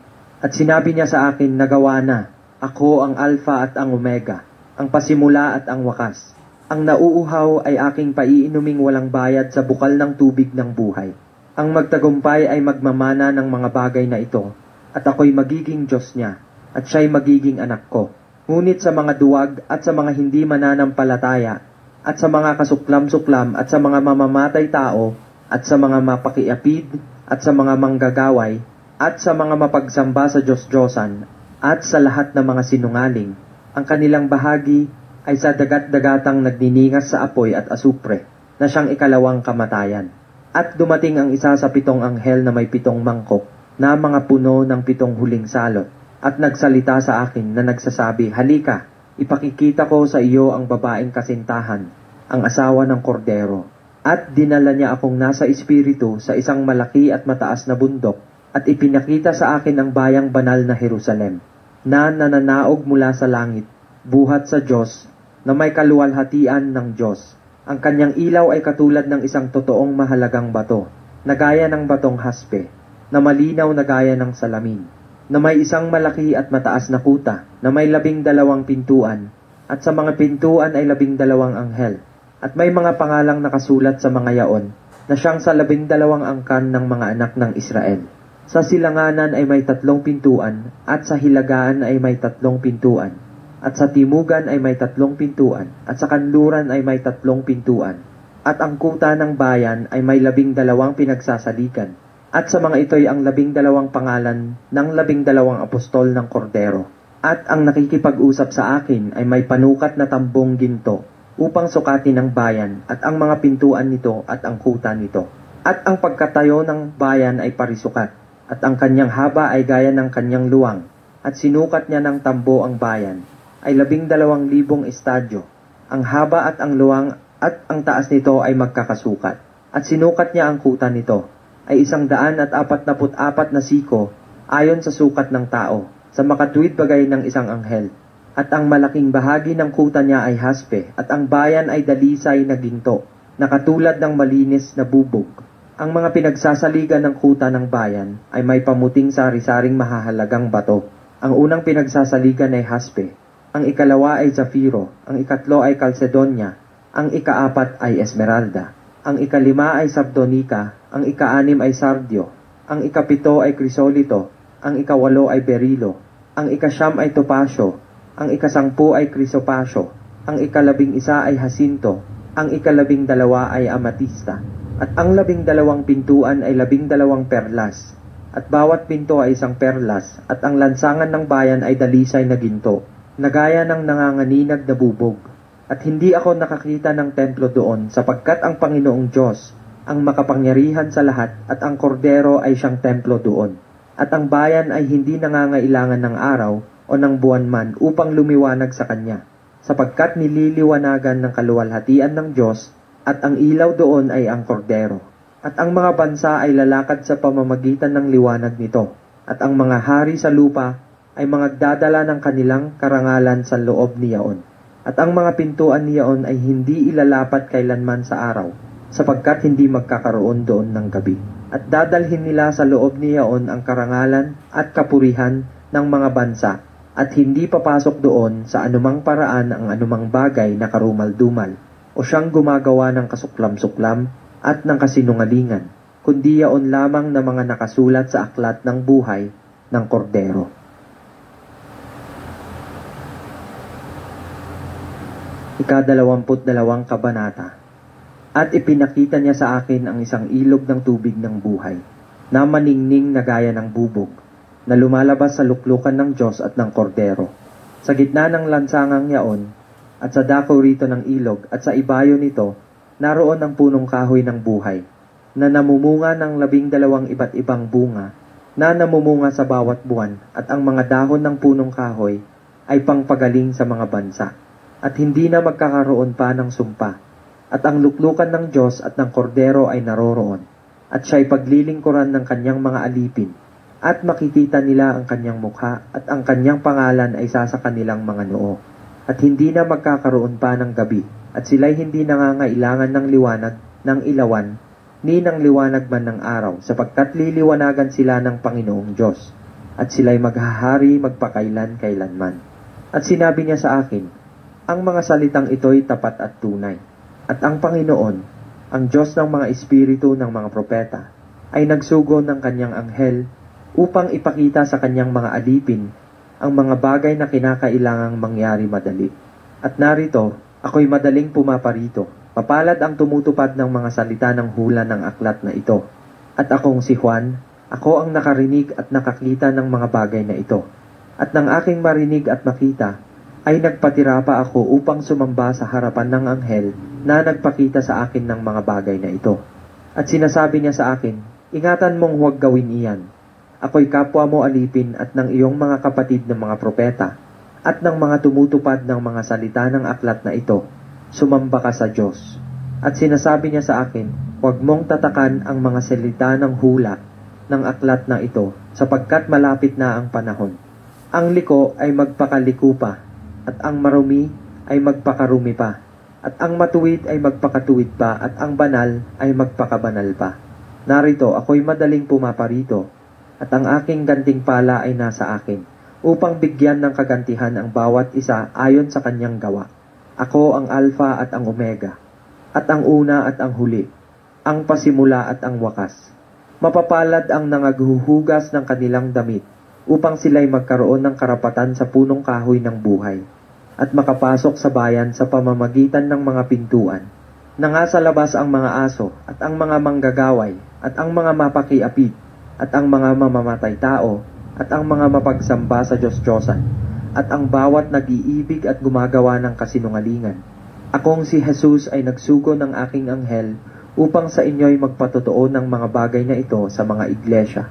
At sinabi niya sa akin, "Nagawa na, ako ang Alpha at ang Omega, ang pasimula at ang wakas. Ang nauuhaw ay aking paiinuming walang bayad sa bukal ng tubig ng buhay. Ang magtagumpay ay magmamana ng mga bagay na ito, at ako'y magiging Diyos niya, at siya'y magiging anak ko. Ngunit sa mga duwag at sa mga hindi mananampalataya, at sa mga kasuklam-suklam at sa mga mamamatay tao, at sa mga mapakiapid, at sa mga manggagaway, at sa mga mapagsamba sa Diyos-Diyosan, at sa lahat ng mga sinungaling, ang kanilang bahagi ay sa dagat-dagatang nagniningas sa apoy at asupre, na siyang ikalawang kamatayan. At dumating ang isa sa 7 anghel na may 7 mangkok, na mga puno ng 7 huling salot, at nagsalita sa akin na nagsasabi, "Halika, ipakikita ko sa iyo ang babaeng kasintahan, ang asawa ng kordero." At dinala niya akong nasa espiritu sa isang malaki at mataas na bundok, at ipinakita sa akin ang bayang banal na Jerusalem, na nananaog mula sa langit, buhat sa Diyos, na may kaluwalhatian ng Diyos. Ang kanyang ilaw ay katulad ng isang totoong mahalagang bato, na gaya ng batong haspe, na malinaw na gaya ng salamin, na may isang malaki at mataas na kuta, na may 12 pintuan, at sa mga pintuan ay 12 anghel, at may mga pangalang nakasulat sa mga yaon, na siyang sa 12 angkan ng mga anak ng Israel. Sa silanganan ay may 3 pintuan, at sa hilagaan ay may 3 pintuan, at sa timugan ay may 3 pintuan, at sa kanluran ay may 3 pintuan. At ang kuta ng bayan ay may 12 pinagsasalikan, at sa mga ito'y ang 12 pangalan ng 12 apostol ng Kordero. At ang nakikipag-usap sa akin ay may panukat na tambong ginto, upang sukatin ang bayan, at ang mga pintuan nito at ang kuta nito. At ang pagkatayo ng bayan ay parisukat, at ang kanyang haba ay gaya ng kanyang luwang, at sinukat niya ng tambo ang bayan, ay 12,000 estadyo. Ang haba at ang luwang at ang taas nito ay magkakasukat. At sinukat niya ang kuta nito, ay 144 na siko, ayon sa sukat ng tao, sa makatuwid bagay ng isang anghel. At ang malaking bahagi ng kuta niya ay haspe, at ang bayan ay dalisay na ginto, na katulad ng malinis na bubog. Ang mga pinagsasaligan ng kuta ng bayan ay may pamuting sari-saring mahahalagang bato. Ang unang pinagsasaligan ay haspe, ang ikalawa ay zafiro, ang ikatlo ay kalsedonya, ang ikaapat ay esmeralda, ang ikalima ay sabdonika, ang ikaanim ay sardio, ang ikapito ay krisolito, ang ikawalo ay berilo, ang ikasyam ay topasyo, ang ikasangpu ay krisopasyo, ang ikalabing isa ay hasinto, ang ikalabing dalawa ay amatista, at ang 12 pintuan ay 12 perlas, at bawat pinto ay isang perlas, at ang lansangan ng bayan ay dalisay na ginto, na gaya ng nanganganinag na bubog. At hindi ako nakakita ng templo doon, sapagkat ang Panginoong Diyos, ang makapangyarihan sa lahat, at ang Kordero ay siyang templo doon. At ang bayan ay hindi nangangailangan ng araw o ng buwan man upang lumiwanag sa kanya, sapagkat nililiwanagan ng kaluwalhatian ng Diyos, at ang ilaw doon ay ang Kordero. At ang mga bansa ay lalakad sa pamamagitan ng liwanag nito, at ang mga hari sa lupa ay magdadala ng kanilang karangalan sa loob niyaon. At ang mga pintuan niyaon ay hindi ilalapat kailanman sa araw, sapagkat hindi magkakaroon doon ng gabi. At dadalhin nila sa loob niyaon ang karangalan at kapurihan ng mga bansa, at hindi papasok doon sa anumang paraan ang anumang bagay na karumal-dumal, o siyang gumagawa ng kasuklam-suklam at ng kasinungalingan, kundi yaon lamang na mga nakasulat sa aklat ng buhay ng Kordero. Ika-22 kabanata. At ipinakita niya sa akin ang isang ilog ng tubig ng buhay, na maningning na gaya ng bubog, na lumalabas sa luklukan ng Diyos at ng Kordero. Sa gitna ng lansangang yaon, at sa dako rito ng ilog, at sa ibayo nito, naroon ang punong kahoy ng buhay, na namumunga ng 12 iba't ibang bunga, na namumunga sa bawat buwan, at ang mga dahon ng punong kahoy ay pangpagaling sa mga bansa, at hindi na magkakaroon pa ng sumpa, at ang luklukan ng Diyos at ng Kordero ay naroroon, at siya'y paglilingkuran ng kanyang mga alipin, at makikita nila ang kanyang mukha, at ang kanyang pangalan ay sa kanilang mga noo. At hindi na magkakaroon pa ng gabi, at sila'y hindi nangangailangan ng liwanag ng ilawan, ni ng liwanag man ng araw, sapagkat liliwanagan sila ng Panginoong Diyos, at sila'y maghahari magpakailan-kailanman. At sinabi niya sa akin, ang mga salitang ito'y tapat at tunay, at ang Panginoon, ang Diyos ng mga espiritu ng mga propeta, ay nagsugo ng kanyang anghel, upang ipakita sa kanyang mga alipin ang mga bagay na kinakailangang mangyari madali. At narito, ako'y madaling pumaparito. Mapalad ang tumutupad ng mga salita ng hula ng aklat na ito. At akong si Juan, ako ang nakarinig at nakakita ng mga bagay na ito. At nang aking marinig at makita, ay nagpatira pa ako upang sumamba sa harapan ng anghel na nagpakita sa akin ng mga bagay na ito. At sinasabi niya sa akin, ingatan mong huwag gawin iyan. Ako'y kapwa mo alipin at ng iyong mga kapatid ng mga propeta, at ng mga tumutupad ng mga salita ng aklat na ito, sumamba ka sa Diyos. At sinasabi niya sa akin, huwag mong tatakan ang mga salita ng hula ng aklat na ito, sapagkat malapit na ang panahon. Ang liko ay magpakaliko pa, at ang marumi ay magpakarumi pa, at ang matuwid ay magpakatuwid pa, at ang banal ay magpakabanal pa. Narito, ako'y madaling pumaparito, at ang aking gantimpala ay nasa akin, upang bigyan ng kagantihan ang bawat isa ayon sa kanyang gawa. Ako ang Alpha at ang Omega, at ang una at ang huli, ang pasimula at ang wakas. Mapapalad ang nangaghuhugas ng kanilang damit, upang sila'y magkaroon ng karapatan sa punong kahoy ng buhay, at makapasok sa bayan sa pamamagitan ng mga pintuan. Nangasa labas ang mga aso, at ang mga manggagaway, at ang mga mapakiapid, at ang mga mamamatay tao, at ang mga mapagsamba sa Diyos-Diyosan, at ang bawat nag-iibig at gumagawa ng kasinungalingan. Akong si Jesus ay nagsugo ng aking anghel upang sa inyo'y magpatotoo ng mga bagay na ito sa mga iglesia.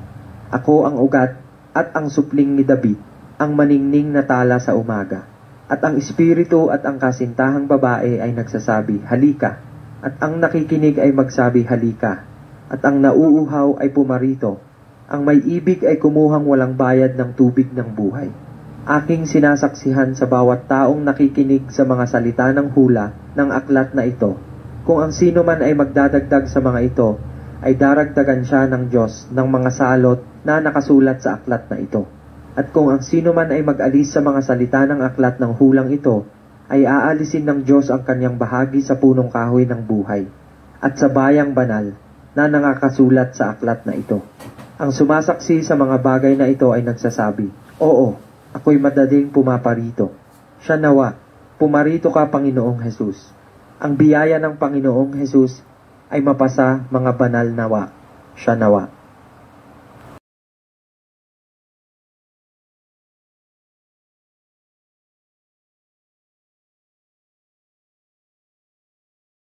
Ako ang ugat at ang supling ni David, ang maningning na tala sa umaga. At ang espiritu at ang kasintahang babae ay nagsasabi, halika. At ang nakikinig ay magsabi, halika. At ang nauuhaw ay pumarito. Ang may ibig ay kumuhang walang bayad ng tubig ng buhay. Aking sinasaksihan sa bawat taong nakikinig sa mga salita ng hula ng aklat na ito. Kung ang sino man ay magdadagdag sa mga ito, ay daragdagan siya ng Diyos ng mga salot na nakasulat sa aklat na ito. At kung ang sino man ay mag-alis sa mga salita ng aklat ng hulang ito, ay aalisin ng Diyos ang kanyang bahagi sa punong kahoy ng buhay, at sa bayang banal na nakakasulat sa aklat na ito. Ang sumasaksi sa mga bagay na ito ay nagsasabi, oo, ako'y madaling pumaparito. Siya nawa, pumarito ka Panginoong Jesus. Ang biyaya ng Panginoong Jesus ay mapasa mga banal nawa. Siya nawa.